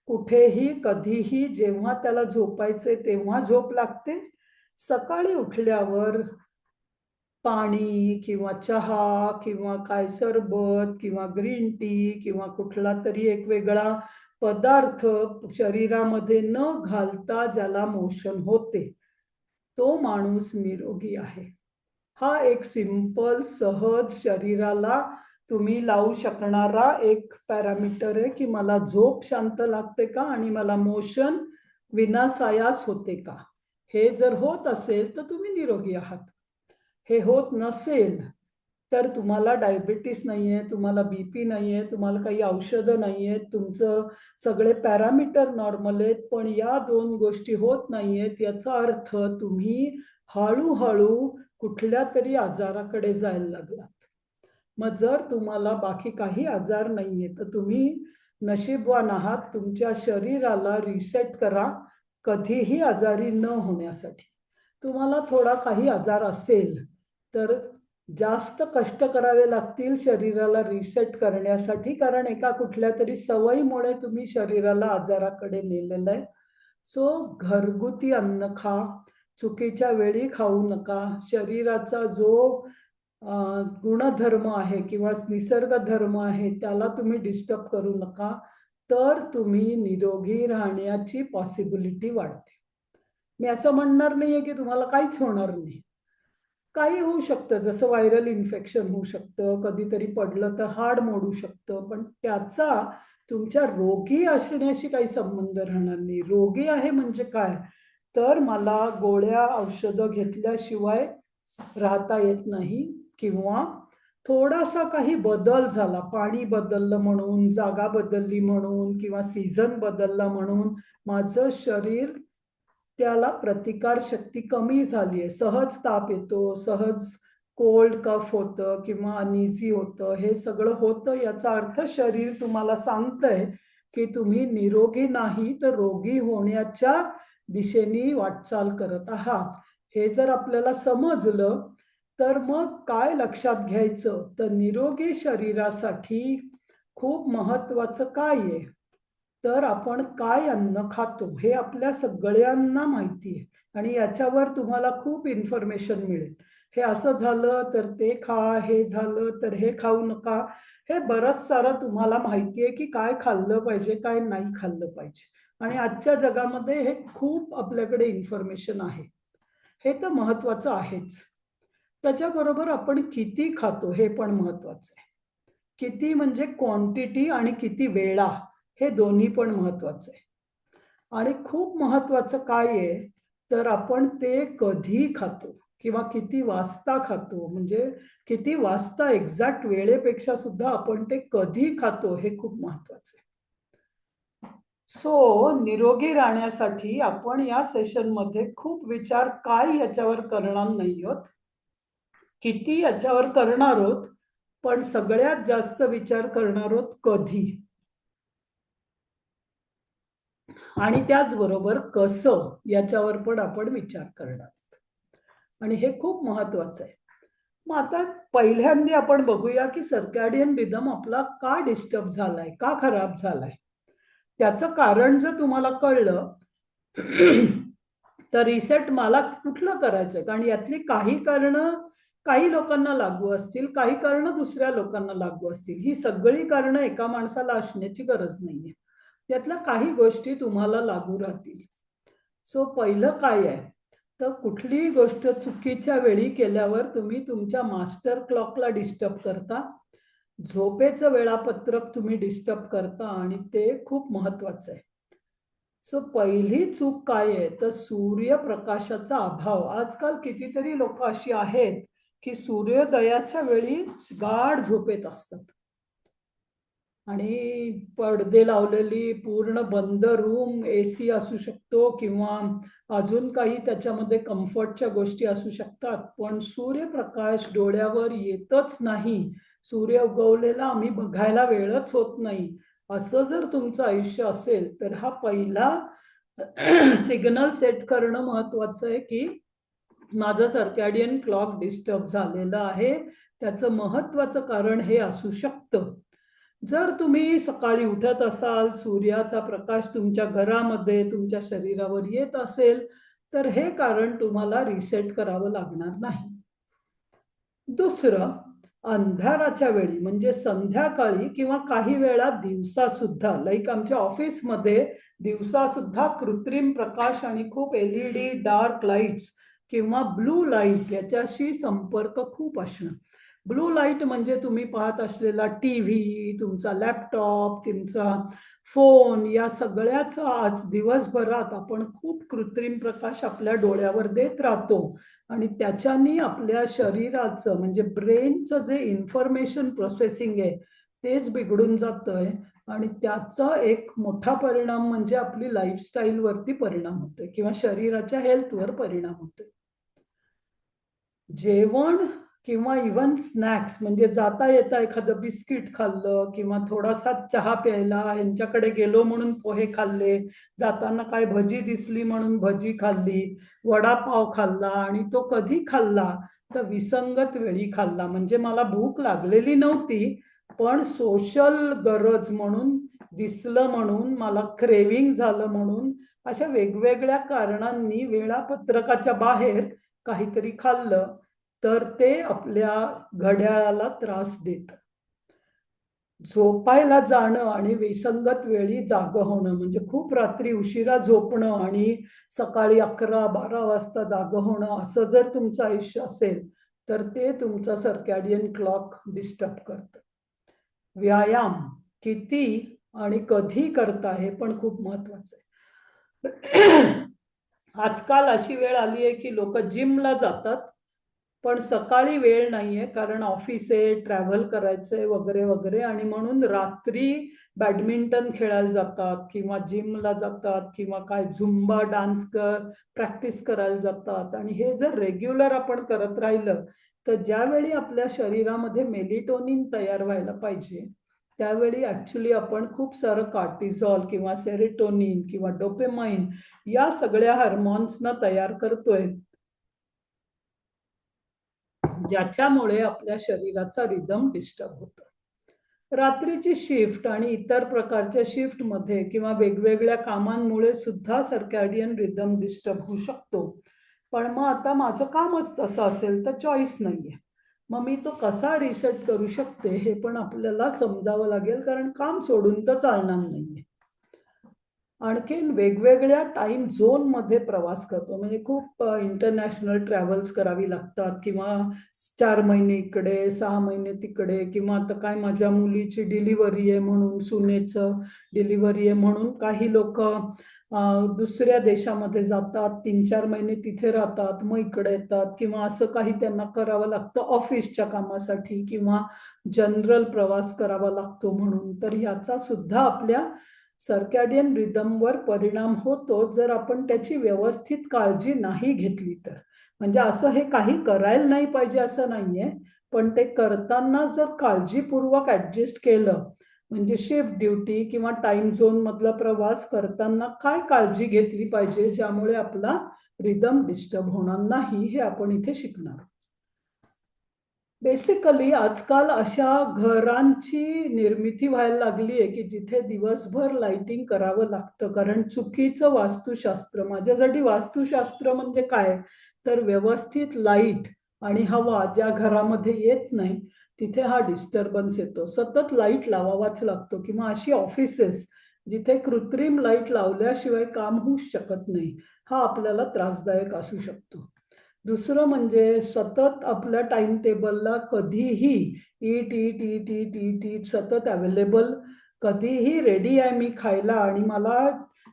कुठेही कधीही जेव्हा त्याला झोपायचे तेव्हा झोप लागते, सकाळी उठल्यावर पाणी किंवा चहा किंवा काय सरबत किंवा ग्रीन टी किंवा कुठला तरी एक वेगळा पदार्थ शरीरामध्ये न घालता ज्याला मोशन होते, तो माणूस निरोगी आहे. हा एक सिंपल, सहज, शरीराला तुम्ही लावू शकणारा एक पॅरामीटर आहे, की मला झोप शांत लागते का आणि मला मोशन विनासायास होते का. हे जर होत असेल तर तुम्ही निरोगी आहात. हे होत नसेल तर तुम्हाला डायबिटीस नाहीये, तुम्हाला बीपी नाहीये, तुम्हाला काही औषधं नाहीयेत, तुमचं सगळे पॅरामीटर नॉर्मल आहेत, पण या 2 गोष्टी होत नाहीयेत, याचा अर्थ तुम्ही हळू-हळू कुठल्यातरी आजाराकडे जायला लागलात. मग जर तुम्हाला बाकी काही आजार नाहीये, तर तुम्ही नशीबवान आहात. तुमच्या शरीराला रिसेट करा, कधीही आजारी न होण्यासाठी. तुम्हाला थोडा काही आजार असेल, तर जास्त कष्ट करावे लागतील शरीराला रिसेट करण्यासाठी, कारण एका कुठल्यातरी सवयीमुळे तुम्ही शरीराला आजाराकडे नेलेलं आहे. सो घरगुती अन्न खा, चुकीच्या वेळी खाऊ नका. शरीराचा जो गुणधर्म आहे किंवा निसर्ग धर्म आहे, त्याला तुम्ही डिस्टर्ब करू नका. तर तुम्ही निरोगी राहण्याची पॉसिबिलिटी वाढते. मी असं म्हणणार नाहीये की तुम्हाला काहीच होणार नाही. काही होऊ शकतं, जसं व्हायरल इन्फेक्शन होऊ शकतं, कधीतरी पडलं तर हाड मोडू शकतं, पण त्याचा तुमच्या रोगी असण्याशी काही संबंध राहणार नाही. रोगी आहे म्हणजे काय? तर मला गोळ्या औषधं घेतल्याशिवाय राहता येत नाही, किंवा थोडासा काही बदल झाला, पाणी बदललं म्हणून, जागा बदलली म्हणून किंवा सीझन बदलला म्हणून माझं शरीर, त्याला प्रतिकार शक्ती कमी झाली आहे. सहज ताप येतो, सहज कोल्ड कफ होतं किंवा अनइझी होतं. हे सगळं होतं, याचा अर्थ शरीर तुम्हाला सांगतंय की तुम्ही निरोगी नाही, तर रोगी होण्याच्या दिशेने वाटचाल करत आहात. हे जर आपल्याला समजलं, तर मग काय लक्षात घ्यायचं, तर निरोगी शरीरासाठी खूप महत्वाचं काय आहे? तर आपण काय अन्न खातो हे आपल्या सगळ्यांना माहिती आहे, आणि याच्यावर तुम्हाला खूप इन्फॉर्मेशन मिळेल. हे असं झालं तर ते खा, हे झालं तर हे खाऊ नका. हे बरंच सारं तुम्हाला माहिती आहे की काय खाल्लं पाहिजे, काय नाही खाल्लं पाहिजे. आणि आजच्या जगामध्ये हे खूप आपल्याकडे इन्फॉर्मेशन आहे. हे तर महत्वाचं आहेच. त्याच्याबरोबर आपण किती खातो हे पण महत्वाचं आहे. किती म्हणजे क्वांटिटी, आणि किती वेळा, हे दोन्ही पण महत्वाचं आहे. आणि खूप महत्वाचं काय आहे, तर आपण ते कधी खातो किंवा किती वाजता खातो, म्हणजे किती वाजता एक्झॅक्ट वेळेपेक्षा सुद्धा आपण ते कधी खातो हे खूप महत्वाचं आहे. सो निरोगी राहण्यासाठी आपण या सेशनमध्ये खूप विचार काय याच्यावर करणार नाही आहोत, किती याच्यावर करणार आहोत, पण सगळ्यात जास्त विचार करणार आहोत कधी, आणि त्याचबरोबर कसं, याच्यावर पण आपण विचार करणार आहोत. आणि हे खूप महत्वाचं आहे. मग आता पहिल्यांदा आपण बघूया की सर्कॅडियन रिदम आपला का डिस्टर्ब झालाय, का खराब झालाय. त्याचं कारण जर तुम्हाला कळलं, तर रिसेट मला कुठलं करायचंय, कारण यातली काही कारणं काही लोकांना लागू असतील, काही कारणं दुसऱ्या लोकांना लागू असतील. ही सगळी कारणं एका माणसाला असण्याची गरज नाहीये. त्यातल्या काही गोष्टी तुम्हाला लागू राहतील. सो पहिलं काय आहे, तर कुठलीही गोष्ट चुकीच्या वेळी केल्यावर तुम्ही तुमच्या मास्टर क्लॉकला डिस्टर्ब करता. झोपेचं वेळापत्रक तुम्ही डिस्टर्ब करता, आणि ते खूप महत्वाचं आहे. सो पहिली चूक काय आहे, तर सूर्यप्रकाशाचा अभाव. आजकाल कितीतरी लोक अशी आहेत की सूर्योदयाच्या वेळी गाढ झोपेत असतात, आणि पडदे लावलेली पूर्ण बंद रूम, एसी असू शकतो किंवा अजून काही त्याच्यामध्ये कम्फर्टच्या गोष्टी असू शकतात, पण सूर्यप्रकाश डोळ्यावर येतच नाही. सूर्य उगवलेला आम्ही बघायला वेळच होत नाही. असं जर तुमचं आयुष्य असेल, तर हा पहिला सिग्नल सेट करणं महत्वाचं आहे की माझं सर्कॅडियन क्लॉक डिस्टर्ब झालेलं आहे. त्याचं महत्वाचं कारण हे असू शकतं. जर तुम्ही सकाळी उठत असाल, सूर्याचा प्रकाश तुमच्या घरामध्ये, तुमच्या शरीरावर येत असेल, तर हे कारण तुम्हाला रिसेट करावं लागणार नाही. दुसरं, अंधाराच्या वेळी म्हणजे संध्याकाळी किंवा काही वेळा दिवसा सुद्धा, लाईक आमच्या ऑफिसमध्ये दिवसा सुद्धा कृत्रिम प्रकाश आणि खूप एलईडी डार्क लाईट्स किंवा ब्लू लाईट याच्याशी संपर्क खूप असणं. ब्लू लाईट म्हणजे तुम्ही पाहत असलेला टीव्ही, तुमचा लॅपटॉप, तुमचा फोन या सगळ्याचा आज दिवसभरात आपण खूप कृत्रिम प्रकाश आपल्या डोळ्यावर देत राहतो आणि त्याच्यानी आपल्या शरीराचं म्हणजे ब्रेनचं जे इन्फॉर्मेशन प्रोसेसिंग आहे तेच बिघडून जातंय आणि त्याचा एक मोठा परिणाम म्हणजे आपली लाईफस्टाईल वरती परिणाम होतोय किंवा शरीराच्या हेल्थवर परिणाम होतोय. जेवण किंवा इव्हन स्नॅक्स म्हणजे जाता येता एखादं बिस्किट खाल्लं किंवा थोडासा चहा प्यायला ह्यांच्याकडे गेलो म्हणून पोहे खाल्ले, जाताना काय भजी दिसली म्हणून भजी खाल्ली, वडापाव खाल्ला आणि तो कधी खाल्ला तर विसंगत वेळी खाल्ला. म्हणजे मला भूक लागलेली नव्हती, पण सोशल गरज म्हणून, दिसलं म्हणून, मला क्रेविंग झालं म्हणून अशा वेगवेगळ्या कारणांनी वेळापत्रकाच्या बाहेर काहीतरी खाल्लं तर ते आपल्या घड्याळाला त्रास देतं. झोपायला जाणं आणि विसंगत वेळी जागं होणं म्हणजे खूप रात्री उशिरा झोपणं आणि सकाळी 11-12 वाजता जागं होणं असं जर तुमचं आयुष्य असेल तर ते तुमचा सर्कॅडियन क्लॉक डिस्टर्ब करतं. व्यायाम किती आणि कधी करता हे पण खूप महत्वाचं आहे. आजकाल अशी वेळ आली आहे की लोक जिमला जातात पण सकाळी वेळ नाहीये कारण ऑफिस आहे, ट्रॅव्हल करायचंय वगैरे वगैरे आणि म्हणून रात्री बॅडमिंटन खेळायला जातात किंवा जिमला जातात किंवा काय झुंबा डान्स प्रॅक्टिस करायला जातात आणि हे जर रेग्युलर आपण करत राहिलं तर ज्यावेळी आपल्या शरीरामध्ये मेलिटोनिन तयार व्हायला पाहिजे त्यावेळी ऍक्च्युली आपण खूप सारं कार्टिसॉल किंवा सेरोटोनिन किंवा डोपेमाइन या सगळ्या हार्मोन्सना तयार करतोय ज्याच्यामुळे आपल्या शरीराचा रिदम डिस्टर्ब होतो. रात्रीची शिफ्ट आणि इतर प्रकारच्या शिफ्टमध्ये किंवा वेगवेगळ्या कामांमुळे सुद्धा सर्कॅडियन रिदम डिस्टर्ब होऊ शकतो. पण मग आता माझं कामच तसं असेल तर चॉईस नाहीये. मग मी तो कसा रिसेट करू शकते हे पण आपल्याला समजावं लागेल कारण काम सोडून तर चालणार नाहीये. आणखीन वेगवेगळ्या टाइम झोनमध्ये प्रवास करतो म्हणजे खूप इंटरनॅशनल ट्रॅव्हल्स करावी लागतात किंवा 4 महिने इकडे 6 महिने तिकडे किंवा आता काय माझ्या मुलीची डिलिव्हरी आहे म्हणून सुनेचं डिलिव्हरी आहे म्हणून काही लोक दुसऱ्या देशामध्ये जातात 3-4 महिने तिथे राहतात मग इकडे येतात किंवा असं काही त्यांना करावं लागतं ऑफिसच्या कामासाठी किंवा जनरल प्रवास करावा लागतो म्हणून तर ह्याचा सुद्धा आपल्या सर्कॅडियन रिदमवर परिणाम होतो जर आपण त्याची व्यवस्थित काळजी नाही घेतली तर. म्हणजे असं हे काही करायला नाही पाहिजे असं नाहीये पण ते करताना जर काळजीपूर्वक ऍडजस्ट केलं म्हणजे शिफ्ट ड्युटी किंवा टाइम झोन मधला प्रवास करताना काय काळजी घेतली पाहिजे ज्यामुळे आपला रिदम डिस्टर्ब होणार नाही हे आपण इथे शिकणार. बेसिकली आजकाल अशा घरांची निर्मिती व्हायला लागली आहे की जिथे दिवसभर लाइटिंग करावं लागतं कारण चुकीचं वास्तुशास्त्र माझ्यासाठी वास्तुशास्त्र म्हणजे काय तर व्यवस्थित लाईट आणि हवा ज्या घरामध्ये येत नाही तिथे हा डिस्टर्बन्स येतो सतत लाईट लावावाच लागतो किंवा अशी ऑफिसेस जिथे कृत्रिम लाईट लावल्याशिवाय काम होऊच शकत नाही हा आपल्याला त्रासदायक असू शकतो. दुसरं म्हणजे सतत आपल्या टाइम टेबलला कधीही ईट ईट ईट ईट ईट ईट सतत अवेलेबल कधीही रेडी आहे मी खायला आणि मला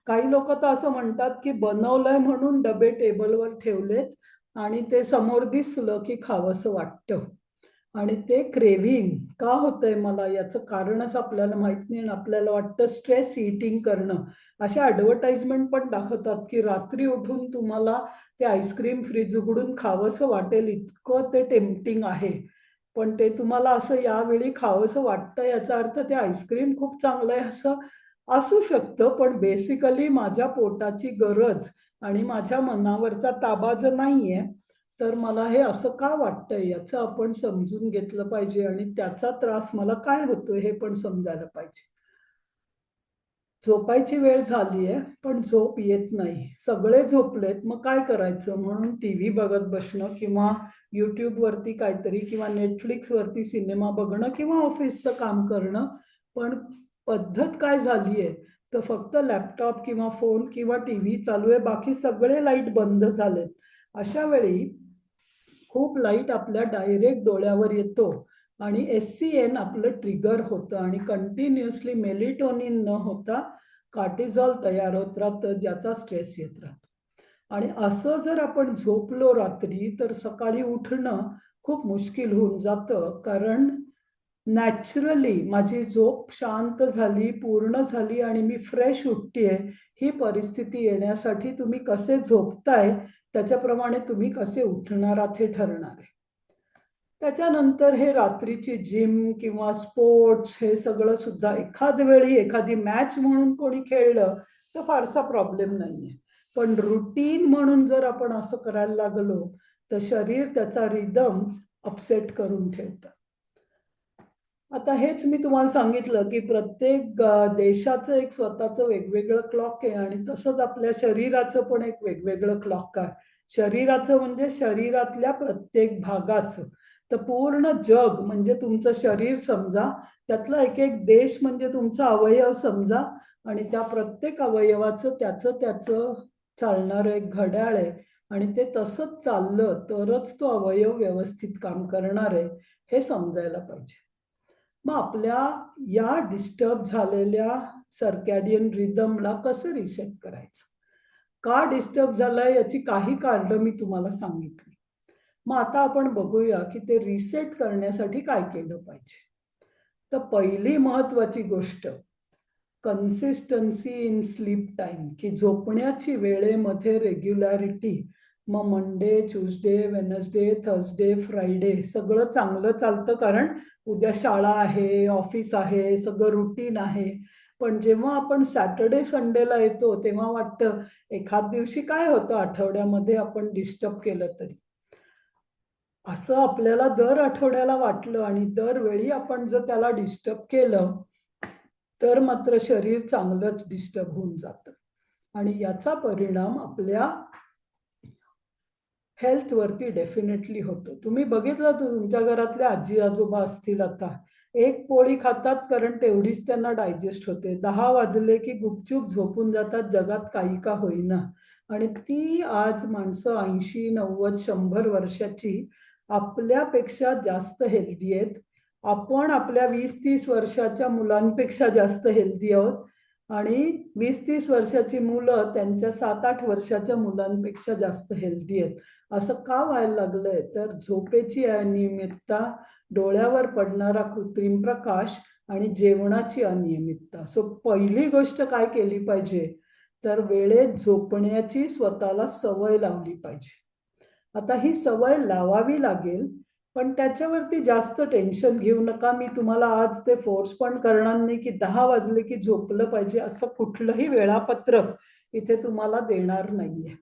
काही लोक तर असं म्हणतात की बनवलंय म्हणून डबे टेबलवर ठेवलेत आणि ते समोर दिसलं की खावंसं वाटतं आणि ते क्रेव्हिंग का होतंय मला याचं कारणच आपल्याला माहित नाही आणि आपल्याला वाटतं स्ट्रेस ईटिंग करणं अशा ॲडव्हर्टाइजमेंट पण दाखवतात की रात्री उठून तुम्हाला ते आईस्क्रीम फ्रीज उघडून खावंसं वाटेल इतकं ते टेम्पटिंग आहे पण ते तुम्हाला असं यावेळी खावंसं वाटतं याचा अर्थ ते आईस्क्रीम खूप चांगलं आहे असं असू शकतं पण बेसिकली माझ्या पोटाची गरज आणि माझ्या मनावरचा ताबा जर नाहीये तर मला हे असं का वाटतंय याचं आपण समजून घेतलं पाहिजे आणि त्याचा त्रास मला काय होतोय हे पण समजायला पाहिजे. झोपायची वेळ झाली आहे पण झोप येत नाही सगळे झोपलेत मग काय करायचं म्हणून टीव्ही बघत बसणं किंवा YouTube वरती काहीतरी किंवा Netflix वरती सिनेमा बघणं किंवा ऑफिसचं काम करणं पण पद्धत काय झाली आहे तर फक्त लॅपटॉप किंवा फोन किंवा टीव्ही चालू आहे बाकी सगळे लाईट बंद झालेत अशा वेळी खूप लाईट आपल्या डायरेक्ट डोळ्यावर येतो आणि SCN आपलं ट्रिगर होतं आणि कंटिन्युअसली मेलिटोनिन न होता कार्टिझॉल तयार होत राहतं, ज्याचा स्ट्रेस येत राहतो. आणि असं जर आपण झोपलो रात्री तर सकाळी उठणं खूप मुश्किल होऊन जातं, कारण नॅचरली माझी झोप शांत झाली, पूर्ण झाली आणि मी फ्रेश उठतेय, ही परिस्थिती येण्यासाठी तुम्ही कसे झोपताय त्याच्याप्रमाणे तुम्ही कसे उठणार आहात हे ठरणार आहे. त्याच्यानंतर हे रात्रीची जिम किंवा स्पोर्ट्स हे सगळं सुद्धा एखाद वेळी एखादी मॅच म्हणून कोणी खेळलं तर फारसा प्रॉब्लेम नाहीये. पण रुटीन म्हणून जर आपण असं करायला लागलो तर शरीर त्याचा रिदम अपसेट करून ठेवतं. आता हेच मी तुम्हाला सांगितलं की प्रत्येक देशाचं एक स्वतःचं वेगवेगळं क्लॉक आहे आणि तसंच आपल्या शरीराचं पण एक वेगवेगळं क्लॉक आहे. शरीराचं म्हणजे शरीरातल्या प्रत्येक भागाचं. तर पूर्ण जग म्हणजे तुमचं शरीर समजा, त्यातला एक एक देश म्हणजे तुमचा अवयव समजा आणि त्या प्रत्येक अवयवाचं त्याचं त्याचं चालणारं एक घड्याळ आहे आणि ते तसंच चाललं तरच तो अवयव व्यवस्थित काम करणार आहे, हे समजायला पाहिजे. मग आपल्या या डिस्टर्ब झालेल्या सर्कॅडियन रिदमला कसं रिसेट करायचं? का डिस्टर्ब झालाय याची काही कारणं मी तुम्हाला सांगितली. मग आता आपण बघूया की ते रिसेट करण्यासाठी काय केलं पाहिजे. तर पहिली महत्वाची गोष्ट, कन्सिस्टन्सी इन स्लीप टाइम, की झोपण्याची वेळेमध्ये रेग्युलॅरिटी. मग Monday, Tuesday, Wednesday, Thursday, Friday सगळं चांगलं चालतं, कारण उद्या शाळा आहे, ऑफिस आहे, सगळं रुटीन आहे. पण जेव्हा आपण सॅटर्डे संडेला येतो तेव्हा वाटतं एखाद दिवशी काय होतं आठवड्यामध्ये आपण डिस्टर्ब केलं तरी. असं आपल्याला दर आठवड्याला वाटलं आणि दरवेळी आपण जर त्याला डिस्टर्ब केलं तर मात्र शरीर चांगलंच डिस्टर्ब होऊन जातं आणि याचा परिणाम आपल्या हेल्थवरती डेफिनेटली होतो. तुम्ही बघितलं तुमच्या घरातल्या आजी आजोबा असतील आता, एक पोळी खातात कारण तेवढीच त्यांना डायजेस्ट होते. 10 वाजले की गुपचूप झोपून जातात, जगात काही का होईना. आणि ती आज माणसं 80, 90, 100 वर्षाची आपल्यापेक्षा जास्त हेल्दी आहेत. आपण आपल्या 20-30 वर्षाच्या मुलांपेक्षा जास्त हेल्दी आहोत आणि 20-30 वर्षाची मुलं त्यांच्या 7-8 वर्षाच्या मुलांपेक्षा जास्त हेल्दी आहेत. असं का व्हायला लागलंय? तर झोपेची अनियमितता, डोळ्यावर पडणारा कृत्रिम प्रकाश आणि जेवणाची अनियमितता. सो पहिली गोष्ट काय केली पाहिजे? तर वेळेत झोपण्याची स्वतःला सवय लावली पाहिजे. आता ही सवय लावावी लागेल, पण त्याच्यावरती जास्त टेन्शन घेऊ नका. मी तुम्हाला आज ते फोर्स पण करणार नाही की 10 वाजले की झोपलं पाहिजे, असं कुठलंही वेळापत्रक इथे तुम्हाला देणार नाहीये.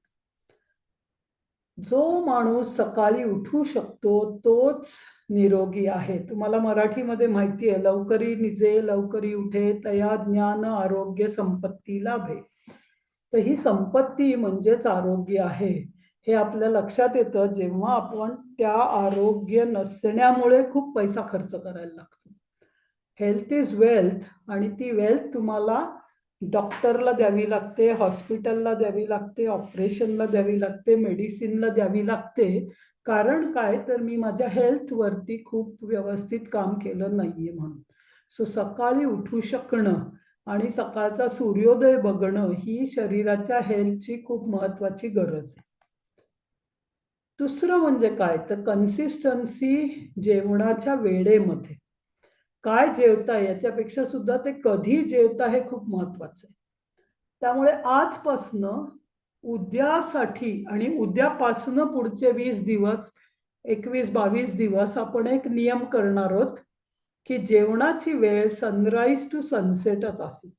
जो माणूस सकाळी उठू शकतो तोच निरोगी आहे. तुम्हाला मराठीमध्ये माहिती आहे, लवकरी निजे लवकरी उठे तया ज्ञान आरोग्य संपत्ती लाभे. तर ही संपत्ती म्हणजेच आरोग्य आहे. हे आपल्या लक्षात येतं जेव्हा आपण त्या आरोग्य नसण्यामुळे खूप पैसा खर्च करायला लागतो. हेल्थ इज वेल्थ आणि ती वेल्थ तुम्हाला डॉक्टरला द्यावी लागते, हॉस्पिटलला द्यावी लागते, ऑपरेशनला द्यावी लागते, मेडिसिनला द्यावी लागते. कारण काय तर मी माझ्या हेल्थवरती खूप व्यवस्थित काम केलं नाहीये म्हणून. सो सकाळी उठू शकणं आणि सकाळचा सूर्योदय बघणं ही शरीराच्या हेल्थची खूप महत्वाची गरज आहे. दुसरं म्हणजे काय तर कन्सिस्टन्सी जेवणाच्या वेळेमध्ये. काय जेवताय याच्यापेक्षा सुद्धा ते कधी जेवता हे खूप महत्वाचं आहे. त्यामुळे आजपासनं उद्यासाठी आणि उद्यापासनं पुढचे 20 दिवस, 21-22 दिवस आपण एक नियम करणार आहोत, की जेवणाची वेळ सनराईज टू सनसेटच असेल.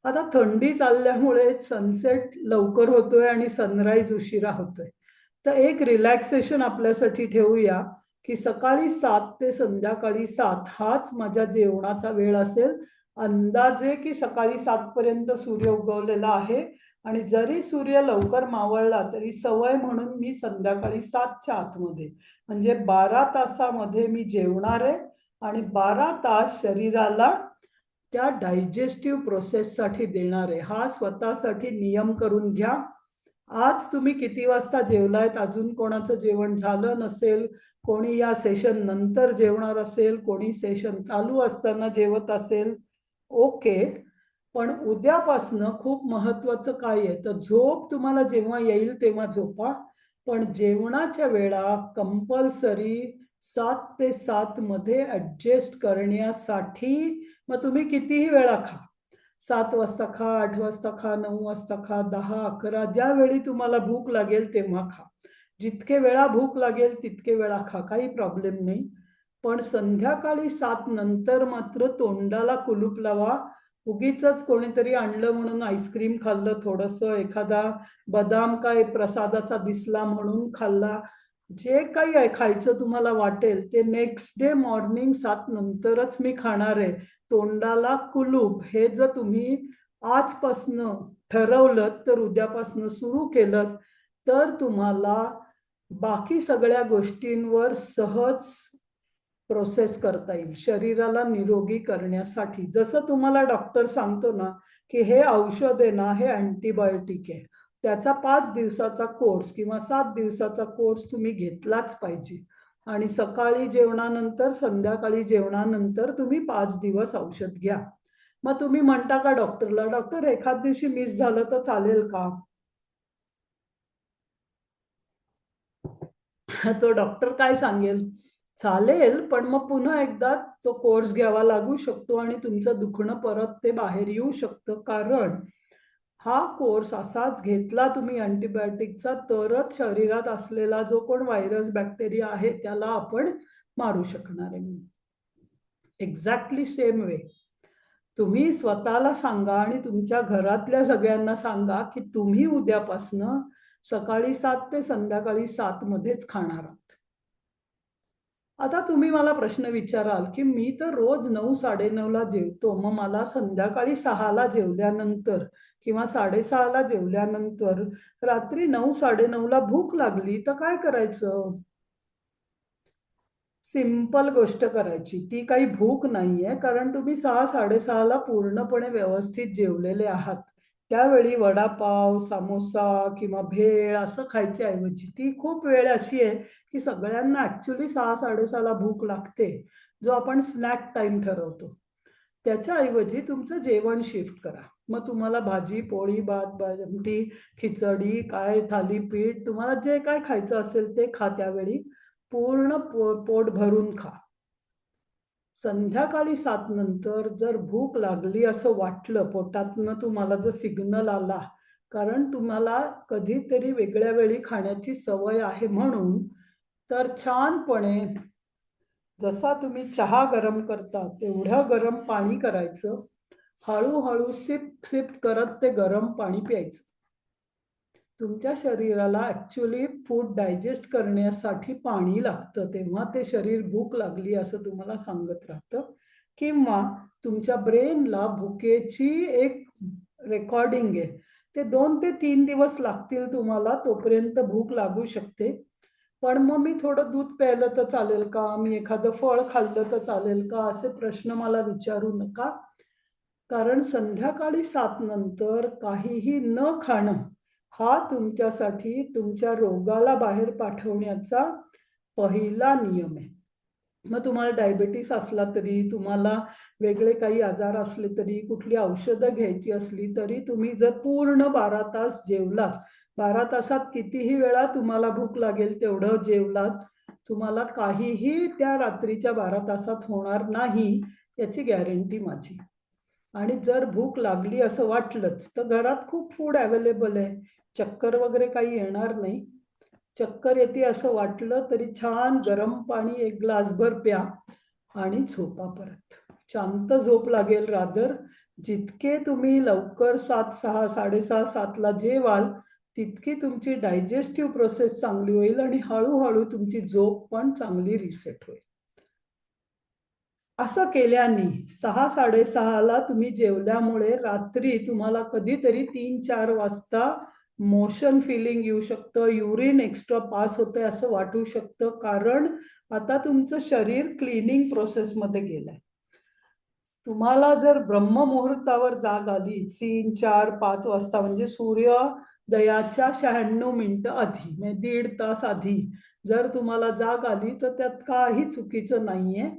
आता थंडी चालल्यामुळे सनसेट लवकर होतोय आणि सनराईज उशिरा होतोय. तर एक रिलॅक्सेशन आपल्यासाठी ठेवूया, की सकाळी 7 ते संध्याकाळी 7 हाच माझ्या जेवणाचा वेळ असेल. अंदाजे की सकाळी 7 पर्यंत सूर्य उगवलेला आहे आणि जरी सूर्य लवकर मावळला तरी सवय म्हणून मी संध्याकाळी 7च्या आतमध्ये म्हणजे 12 तासामध्ये मी जेवणार आहे आणि 12 तास शरीराला त्या डायजेस्टिव्ह प्रोसेससाठी देणार आहे. हा स्वतःसाठी नियम करून घ्या. आज तुम्ही किती वाजता जेवलायत, अजून कोणाचं जेवण झालं नसेल, कोणी या सेशन नंतर जेवणार असेल, कोणी सेशन चालू असताना जेवत असेल, ओके. पण उद्यापासनं खूप महत्वाचं काय आहे, तर झोप तुम्हाला जेव्हा येईल तेव्हा झोपा. पण जेवणाच्या वेळा कंपल्सरी 7 ते 7 मध्ये ऍडजस्ट करण्यासाठी, मग तुम्ही कितीही वेळा खा. 7 वाजता खा, 8 वाजता खा, 9 वाजता खा, 10, 11, ज्या वेळी तुम्हाला भूक लागेल तेव्हा खा. जितके वेळा भूक लागेल तितके वेळा खा, काही प्रॉब्लेम नाही. पण संध्याकाळी 7 नंतर मात्र तोंडाला कुलूप लावा. उगीच कोणीतरी आणलं म्हणून आईस्क्रीम खाल्लं थोडंसं, एखादा बदाम काय प्रसादाचा दिसला म्हणून खाल्ला, जे काही आहे खायचं तुम्हाला वाटेल ते नेक्स्ट डे मॉर्निंग 7 नंतरच मी खाणार आहे, तोंडाला कुलूप, हे जर तुम्ही आजपासनं ठरवलं तर उद्यापासनं सुरू केलं तर तुम्हाला बाकी सगळ्या गोष्टींवर सहज प्रोसेस करता येईल शरीराला निरोगी करण्यासाठी. जसं तुम्हाला डॉक्टर सांगतो ना की हे औषध आहे ना, हे अँटीबायोटिक आहे, त्याचा 5 दिवसाचा कोर्स किंवा 7 दिवसाचा कोर्स तुम्ही घेतलाच पाहिजे. आणि सकाळी जेवणानंतर, संध्याकाळी जेवणानंतर तुम्ही 5 दिवस औषध घ्या. मग तुम्ही म्हणता का डॉक्टरला, डॉक्टर एखाद दिवशी मिस झालं तर चालेल का? तो डॉक्टर काय सांगेल, चालेल पण मग पुन्हा एकदा तो कोर्स घ्यावा लागू शकतो आणि तुमचं दुखणं परत ते बाहेर येऊ शकतं. कारण हा कोर्स असाच घेतला तुम्ही अँटीबायोटिकचा तरच शरीरात असलेला जो कोण व्हायरस बॅक्टेरिया आहे त्याला आपण मारू शकणार आहे. एक्झॅक्टली सेम वे तुम्ही स्वतःला सांगा आणि तुमच्या घरातल्या सगळ्यांना सांगा की तुम्ही उद्यापासनं सकाळी 7 ते संध्याकाळी 7 मध्येच खाणार आहात. आता तुम्ही मला प्रश्न विचाराल की मी तर रोज 9-9:30ला जेवतो, मग मला संध्याकाळी 6ला जेवल्यानंतर किंवा 6:30ला जेवल्यानंतर रात्री 9-9:30ला भूक लागली तर काय करायचं? सिंपल गोष्ट करायची, ती काही भूक नाहीये, कारण तुम्ही 6-6:30ला पूर्णपणे व्यवस्थित जेवलेले आहात. त्यावेळी वडापाव, समोसा किंवा भेळ असं खायच्या ऐवजी, ती खूप वेळ अशी आहे की सगळ्यांना ऍक्च्युली 6-6:30ला भूक लागते, जो आपण स्नॅक टाइम ठरवतो. त्याच्या ऐवजी तुमचं जेवण शिफ्ट करा. मग तुम्हाला भाजी, पोळी, भात, आमटी, खिचडी, काय थालीपीठ, तुम्हाला जे काय खायचं असेल ते खा त्यावेळी. पूर्ण पोट भरून खा. संध्याकाळी 7 नंतर जर भूक लागली असं वाटलं, पोटातनं तुम्हाला जर सिग्नल आला, कारण तुम्हाला कधीतरी वेगळ्या वेळी खाण्याची सवय आहे म्हणून, तर छानपणे जसा तुम्ही चहा गरम करता तेवढं गरम पाणी करायचं. हळूहळू सिप सिप करत ते गरम पाणी प्यायचं. तुमच्या शरीराला ऍक्च्युली फूड डायजेस्ट करण्यासाठी पाणी लागतं, तेव्हा ते शरीर भूक लागली असं तुम्हाला सांगत राहतं. किंवा तुमच्या ब्रेनला भुकेची एक रेकॉर्डिंग आहे, ते 2 ते 3 दिवस लागतील तुम्हाला, तोपर्यंत भूक लागू शकते. पण मग मी थोडं दूध प्यायलं तर चालेल का, मी एखादं फळ खाल्लं तर चालेल का, असे प्रश्न मला विचारू नका. कारण संध्याकाळी 7 नंतर काहीही न खाणं हा तुमच्यासाठी तुमच्या रोगाला बाहेर पाठवण्याचा पहिला नियम आहे. मग तुम्हाला डायबिटीस असला तरी, तुम्हाला वेगळे काही आजार असले तरी, कुठली औषधं घ्यायची असली तरी, तुम्ही जर पूर्ण 12 तास जेवलात, 12 तासात कितीही वेळा तुम्हाला भूक लागेल तेवढं जेवलात, तुम्हाला काहीही त्या रात्रीच्या 12 तासात होणार नाही याची गॅरंटी माझी. आणि जर भूक लागली असं वाटलंच तर घरात खूप फूड अवेलेबल आहे, चक्कर वगैरे काही येणार नाही. चक्कर येते असं वाटलं तरी छान गरम पाणी 1 ग्लासभर प्या आणि झोपा परत. शांत झोप लागेल. रादर जितके तुम्ही लवकर 7-6, 6:30, 7ला जेवाल तितकी तुमची डायजेस्टिव्ह प्रोसेस चांगली होईल आणि हळूहळू तुमची झोप पण चांगली रिसेट होईल. असं केल्याने 6-6:30ला तुम्ही जेवल्यामुळे रात्री तुम्हाला कधीतरी 3-4 वाजता मोशन फिलिंग येऊ शकतं, युरिन एक्स्ट्रा पास होतंय असं वाटू शकतं, कारण आता तुमचं शरीर क्लिनिंग प्रोसेसमध्ये गेलंय. तुम्हाला जर ब्रह्ममुहूर्तावर जाग आली 3-4-5 वाजता, म्हणजे सूर्य दयाच्या 96 मिनिटं आधी, म्हणजे 1.5 तास आधी जर तुम्हाला जाग आली तर त्यात काही चुकीचं नाहीये.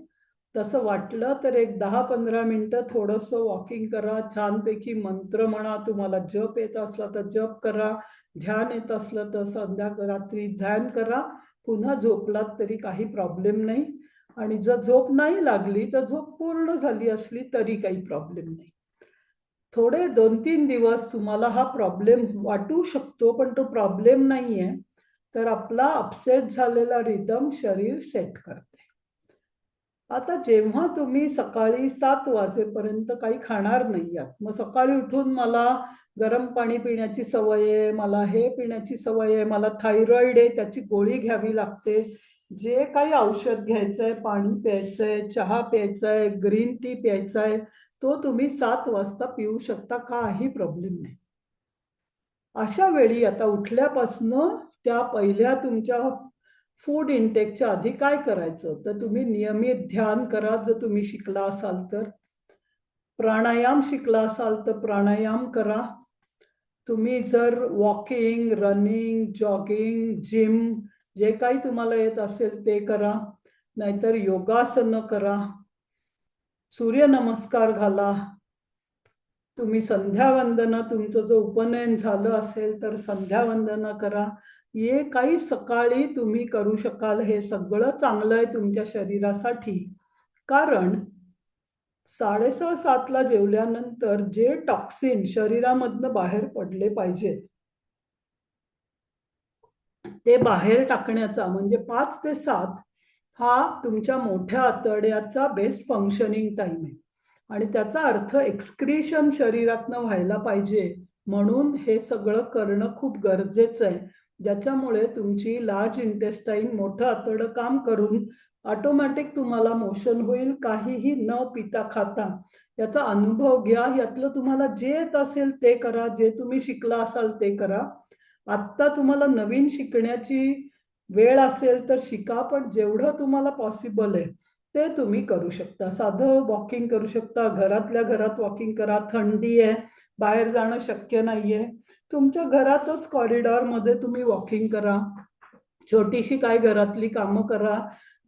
तसं वाटलं तर एक 10-15 मिनिटं थोडंसं वॉकिंग करा, छानपैकी मंत्र म्हणा, तुम्हाला जप येत असला तर जप करा, ध्यान येत असलं तर रात्री ध्यान करा, पुन्हा झोपलात तरी काही प्रॉब्लेम नाही. आणि जर झोप नाही लागली तर झोप पूर्ण झाली असली तरी काही प्रॉब्लेम नाही. थोडे 2-3 दिवस तुम्हाला हा प्रॉब्लेम वाटू शकतो, पण तो प्रॉब्लेम नाहीये. तर आपला अपसेट झालेला रिदम शरीर सेट करते. आता जेव्हा तुम्ही सकाळी 7 वाजेपर्यंत काही खाणार नाही आहात, मग सकाळी उठून मला गरम पाणी पिण्याची सवय आहे, मला हे पिण्याची सवय आहे, मला थायरॉइड आहे त्याची गोळी घ्यावी लागते, जे काही औषध घ्यायचं आहे, पाणी प्यायचं आहे, चहा प्यायचा आहे, ग्रीन टी प्यायचा आहे, तो तुम्ही 7 वाजता पिऊ शकता, काही प्रॉब्लेम नाही. अशा वेळी आता उठल्यापासनं त्या पहिल्या तुमच्या फूड इनटेकच्या आधी काय करायचं, तर तुम्ही नियमित ध्यान करा जर तुम्ही शिकला असाल तर. प्राणायाम शिकला असाल तर प्राणायाम करा. तुम्ही जर वॉकिंग, रनिंग, जॉगिंग, जिम जे काही तुम्हाला येत असेल ते करा. नाहीतर योगासनं करा. सूर्यनमस्कार घाला. तुम्ही संध्यावंदना, तुमचं जो उपनयन झालं असेल तर संध्यावंदना करा. हे काही सकाळी तुम्ही करू शकाल, हे सगळं चांगलं आहे तुमच्या शरीरासाठी. कारण 6:30-7ला जेवल्यानंतर जे टॉक्सिन शरीरामधनं बाहेर पडले पाहिजेत, ते बाहेर टाकण्याचा म्हणजे 5 ते 7 हा तुमच्या मोठ्या आतड्याचा बेस्ट फंक्शनिंग टाइम आहे. आणि त्याचा अर्थ एक्सक्रीशन शरीरातनं व्हायला पाहिजे, म्हणून हे सगळं करणं खूप गरजेचं आहे. ज्याच्यामुळे तुमची लार्ज इंटेस्टाईन, मोठं आतडं काम करून ऑटोमॅटिक तुम्हाला मोशन होईल, काहीही न पिता खाता. याचा अनुभव घ्या. यातलं तुम्हाला जे येत असेल ते करा, जे तुम्ही शिकला असाल ते करा. आत्ता तुम्हाला नवीन शिकण्याची वेळ असेल तर शिका, पण जेवढं तुम्हाला पॉसिबल आहे ते तुम्ही करू शकता. साधं वॉकिंग करू शकता, घरातल्या घरात वॉकिंग करा. थंडी आहे, बाहेर जाणं शक्य नाहीये, तुमच्या घरातच कॉरिडॉरमध्ये तुम्ही वॉकिंग करा. छोटीशी काय घरातली कामं करा.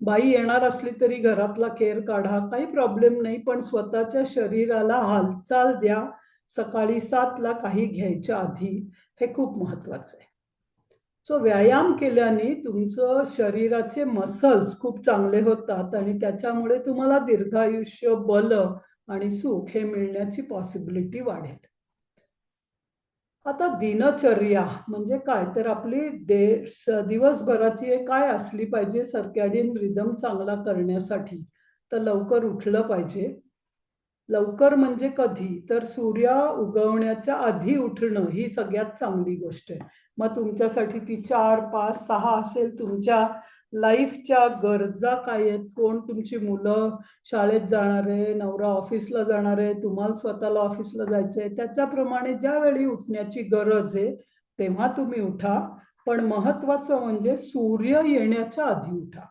बाई येणार असली तरी घरातला केर काढा, काही प्रॉब्लेम नाही, पण स्वतःच्या शरीराला हालचाल द्या सकाळी 7ला काही घ्यायच्या आधी. हे खूप महत्वाचं आहे. सो व्यायाम केल्याने तुमचं शरीराचे मसल्स खूप चांगले होतात आणि त्याच्यामुळे तुम्हाला दीर्घायुष्य, बल आणि सुख हे मिळण्याची पॉसिबिलिटी वाढेल. आता दिनचर्या म्हणजे काय, तर आपली दिवसभराची काय असली पाहिजे सर्कॅडियन रिदम चांगला करण्यासाठी. तर लवकर उठलं पाहिजे. लवकर म्हणजे कधी, तर सूर्य उगवण्याच्या आधी उठणं ही सगळ्यात चांगली गोष्ट आहे. मग तुमच्यासाठी ती 4, 5, 6 असेल. तुमच्या लाईफच्या गरजा काय आहेत, कोण तुमची मुलं शाळेत जाणार आहे, नवरा ऑफिसला जाणार आहे, तुम्हाला स्वतःला ऑफिसला जायचं आहे, त्याच्याप्रमाणे ज्यावेळी उठण्याची गरज आहे तेव्हा तुम्ही उठा. पण महत्वाचं म्हणजे सूर्य येण्याच्या आधी उठा.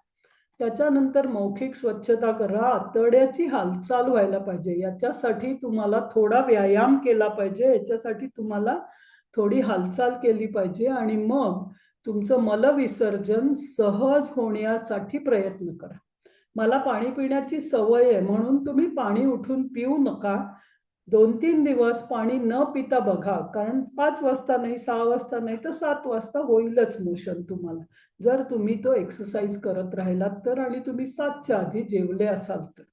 त्याच्यानंतर मौखिक स्वच्छता करा, आतड्याची हालचाल व्हायला पाहिजे, याच्यासाठी तुम्हाला थोडा व्यायाम केला पाहिजे, याच्यासाठी तुम्हाला थोडी हालचाल केली पाहिजे आणि मग तुमचं मलविसर्जन सहज होण्यासाठी प्रयत्न करा. मला पाणी पिण्याची सवय आहे म्हणून तुम्ही पाणी उठून पिऊ नका. 2-3 दिवस पाणी न पिता बघा, कारण 5 वाजता नाही, 6 वाजता नाही तर 7 वाजता होईलच मोशन तुम्हाला, जर तुम्ही तो एक्सरसाइज करत राहिलात तर आणि तुम्ही 7च्या आधी जेवले असाल तर.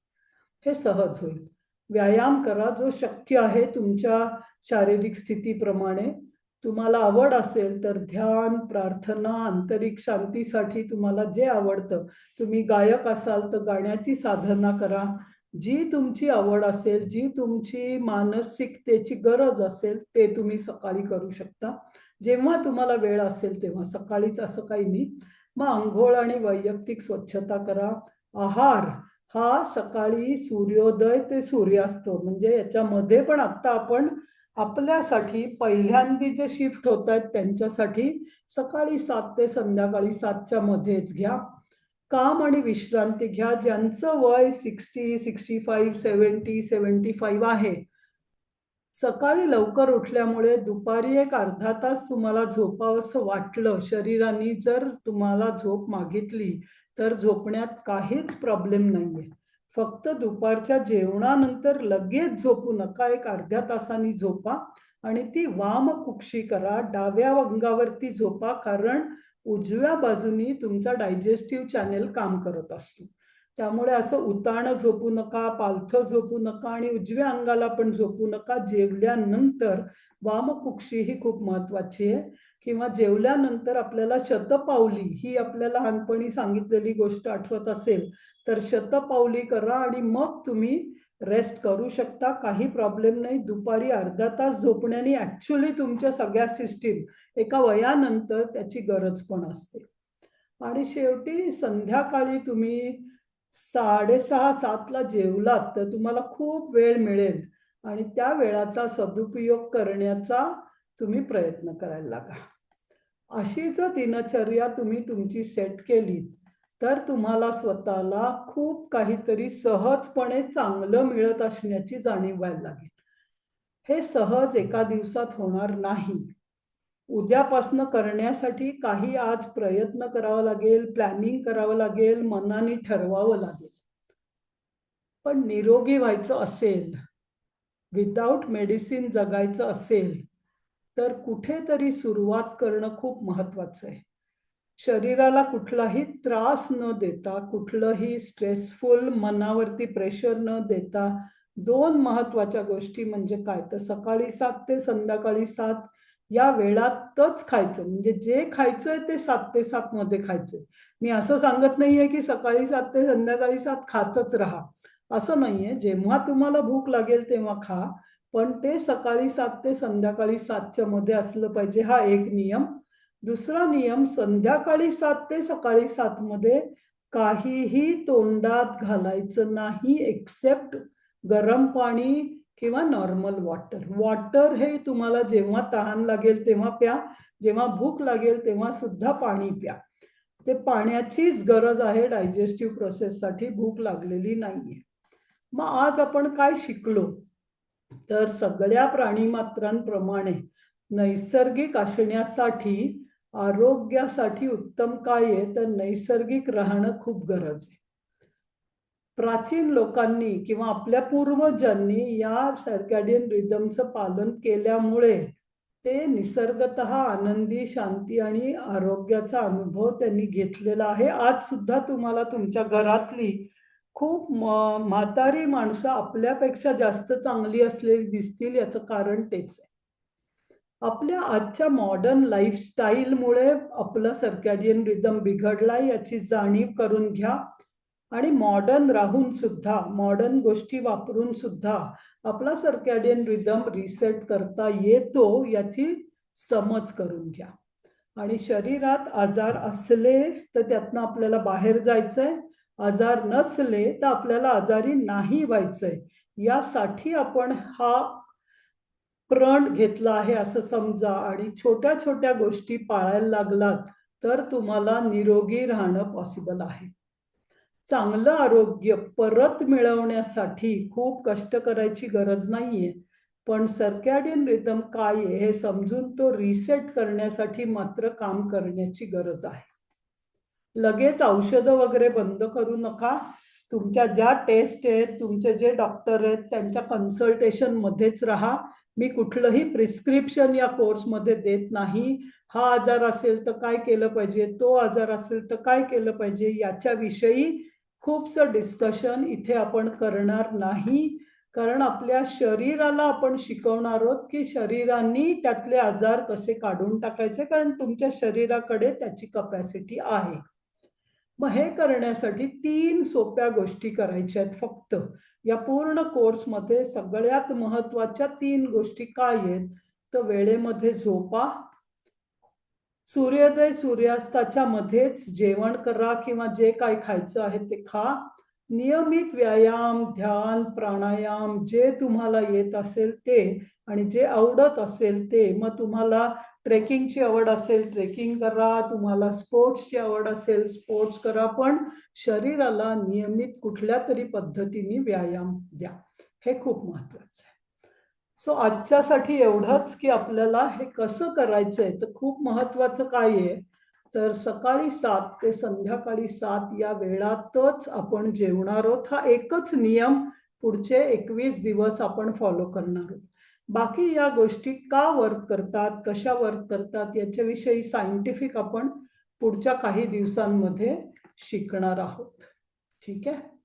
हे सहज होईल. व्यायाम करा जो शक्य आहे तुमच्या शारीरिक स्थितीप्रमाणे. तुम्हाला आवड असेल तर ध्यान, प्रार्थना, आंतरिक शांतीसाठी तुम्हाला जे आवडतं, तुम्ही गायक असाल तर गाण्याची साधना करा. जी तुमची आवड असेल, जी तुमची मानसिकतेची गरज असेल ते तुम्ही सकाळी करू शकता. जेव्हा तुम्हाला वेळ असेल तेव्हा, सकाळीच असं काही नाही. मग अंघोळ आणि वैयक्तिक स्वच्छता करा. आहार हा सकाळी सूर्योदय ते सूर्यास्त म्हणजे याच्यामध्ये पण आत्ता आपण आपल्यासाठी पहिल्यांदी जे शिफ्ट होत आहेत त्यांच्यासाठी सकाळी 7 ते संध्याकाळी 7च्या मध्येच घ्या. काम आणि विश्रांती घ्या. ज्यांचं वय 60, 65, 70, 75 आहे सकाळी लवकर उठल्यामुळे दुपारी एक अर्धा तास तुम्हाला झोपावंसं वाटलं, शरीराने जर तुम्हाला झोप मागितली, तर झोपण्यात काहीच प्रॉब्लेम नाहीये. फक्त दुपारच्या जेवणानंतर लगेच झोपू नका. एक अर्ध्या तासांनी झोपा आणि ती वामकुक्षी करा. डाव्या अंगावरती झोपा, कारण उजव्या बाजूनी तुमचा डायजेस्टिव्ह चॅनेल काम करत असतो. त्यामुळे असं उताणं झोपू नका, पालथं झोपू नका आणि उजव्या अंगाला पण झोपू नका. जेवल्यानंतर वामकुक्षी ही खूप महत्वाची आहे. किंवा जेवल्यानंतर आपल्याला शतपावली ही आपल्याला लहानपणी सांगितलेली गोष्ट आठवत असेल, तर शतपावली करा आणि मग तुम्ही रेस्ट करू शकता. काही प्रॉब्लेम नाही. दुपारी अर्धा तास झोपण्याने ऍक्च्युली तुमच्या सगळ्या सिस्टीम एका वयानंतर त्याची गरज पण असते. आणि शेवटी संध्याकाळी तुम्ही 6:30-7ला जेवलात तर तुम्हाला खूप वेळ मिळेल आणि त्या वेळाचा सदुपयोग करण्याचा तुम्ही प्रयत्न करायला लागा. अशी जर दिनचर्या तुम्ही तुमची सेट केली, तर तुम्हाला स्वतःला खूप काहीतरी सहजपणे चांगलं मिळत असण्याची जाणीव व्हायला लागेल. हे सहज एका दिवसात होणार नाही. उद्यापासनं करण्यासाठी काही आज प्रयत्न करावा लागेल, प्लॅनिंग करावं लागेल, मनाने ठरवावं लागेल. पण निरोगी व्हायचं असेल, विदाऊट मेडिसिन जगायचं असेल, तर कुठेतरी सुरुवात करणं खूप महत्वाचं आहे. शरीराला कुठलाही त्रास न देता, कुठलंही स्ट्रेसफुल मनावरती प्रेशर न देता 2 महत्वाच्या गोष्टी म्हणजे काय, तर सकाळी 7 ते संध्याकाळी 7 या वेळातच खायचं. म्हणजे जे खायचंय ते 7 ते 7 मध्ये खायचंय. मी असं सांगत नाहीये की सकाळी 7 ते संध्याकाळी 7 खातच राहा. असं नाहीये. जेव्हा तुम्हाला भूक लागेल तेव्हा खा. पण ते सकाळी 7 ते संध्याकाळी 7च्या मध्ये असलं पाहिजे, हा एक नियम. दुसरा नियम, संध्याकाळी 7 ते सकाळी 7 मध्ये काहीही तोंडात घालायचं नाही एक्सेप्ट गरम पाणी किंवा नॉर्मल वॉटर. वॉटर हे तुम्हाला जेव्हा तहान लागेल तेव्हा प्या, जेव्हा भूक लागेल तेव्हा सुद्धा पाणी प्या. ते पाण्याचीच गरज आहे डायजेस्टिव्ह प्रोसेससाठी, भूक लागलेली नाहीये. मग आज आपण काय शिकलो, तर सगळ्या प्राणीमात्रांप्रमाणे नैसर्गिक असण्यासाठी, आरोग्यासाठी उत्तम काय आहे, तर नैसर्गिक राहणं खूप गरज आहे. प्राचीन लोकांनी किंवा आपल्या पूर्वजांनी या सर्कॅडियन रिदमचं पालन केल्यामुळे ते निसर्गतः आनंदी, शांती आणि आरोग्याचा अनुभव त्यांनी घेतलेला आहे. आज सुद्धा तुम्हाला तुमच्या घरातली खूप म्हातारी माणसं आपल्यापेक्षा जास्त चांगली असलेली दिसतील, याचं कारण तेच आहे. आपल्या आजच्या मॉडर्न लाईफस्टाईलमुळे आपला सर्कॅडियन रिदम बिघडलाय याची जाणीव करून घ्या आणि मॉडर्न राहून सुद्धा, मॉडर्न गोष्टी वापरून सुद्धा आपला सर्कॅडियन रिदम रिसेट करता येतो याची समज करून घ्या. आणि शरीरात आजार असले तर त्यातनं आपल्याला बाहेर जायचंय, आजार नसले तर आपल्याला आजारी नाही व्हायचंय. यासाठी आपण हा प्रण घेतला आहे असं समजा आणि छोट्या छोट्या गोष्टी पाळायला लागलात तर तुम्हाला निरोगी राहणं पॉसिबल आहे. चांगलं आरोग्य परत मिळवण्यासाठी खूप कष्ट करायची गरज नाहीये, पण सर्कॅडियन रिदम काय आहे हे समजून तो रिसेट करण्यासाठी मात्र काम करण्याची गरज आहे. लगेच औषधं वगैरे बंद करू नका. तुमच्या ज्या टेस्ट आहेत, तुमचे जे डॉक्टर आहेत त्यांच्या कन्सल्टेशन मध्येच राहा. मी कुठलंही प्रिस्क्रिप्शन या कोर्समध्ये देत नाही. हा आजार असेल तर काय केलं पाहिजे, तो आजार असेल तर काय केलं पाहिजे, याच्याविषयी खूपसं डिस्कशन इथे आपण करणार नाही. कारण आपल्या शरीराला आपण शिकवणार आहोत की शरीराने त्यातले आजार कसे काढून टाकायचे, कारण तुमच्या शरीराकडे त्याची कपॅसिटी आहे. मग हे करण्यासाठी 3 सोप्या गोष्टी करायच्या आहेत फक्त. या पूर्ण कोर्समध्ये सगळ्यात महत्वाच्या 3 गोष्टी काय आहेत, तर वेळेमध्ये झोपा, सूर्योदय सूर्यास्ताच्या मध्येच जेवण करा किंवा जे काही खायचं आहे ते खा. नियमित व्यायाम, ध्यान, प्राणायाम जे तुम्हाला येत असेल ते आणि जे आवडत असेल ते. मग तुम्हाला ट्रेकिंगची आवड असेल ट्रेकिंग करा, तुम्हाला स्पोर्ट्सची आवड असेल स्पोर्ट्स करा, पण शरीराला नियमित कुठल्या तरी पद्धतीने व्यायाम द्या. हे खूप महत्वाचं आहे. सो आजच्यासाठी एवढंच की आपल्याला हे कसं करायचंय, तर खूप महत्वाचं काय आहे, तर सकाळी 7 ते संध्याकाळी 7 या वेळातच आपण जेवणार आहोत. हा एकच नियम पुढचे 21 दिवस आपण फॉलो करणार आहोत. बाकी या गोष्टी का वर्क करतात, कशा वर्क करतात याच्याविषयी सायंटिफिक आपण पुढच्या काही दिवसांमध्ये शिकणार आहोत. ठीक आहे.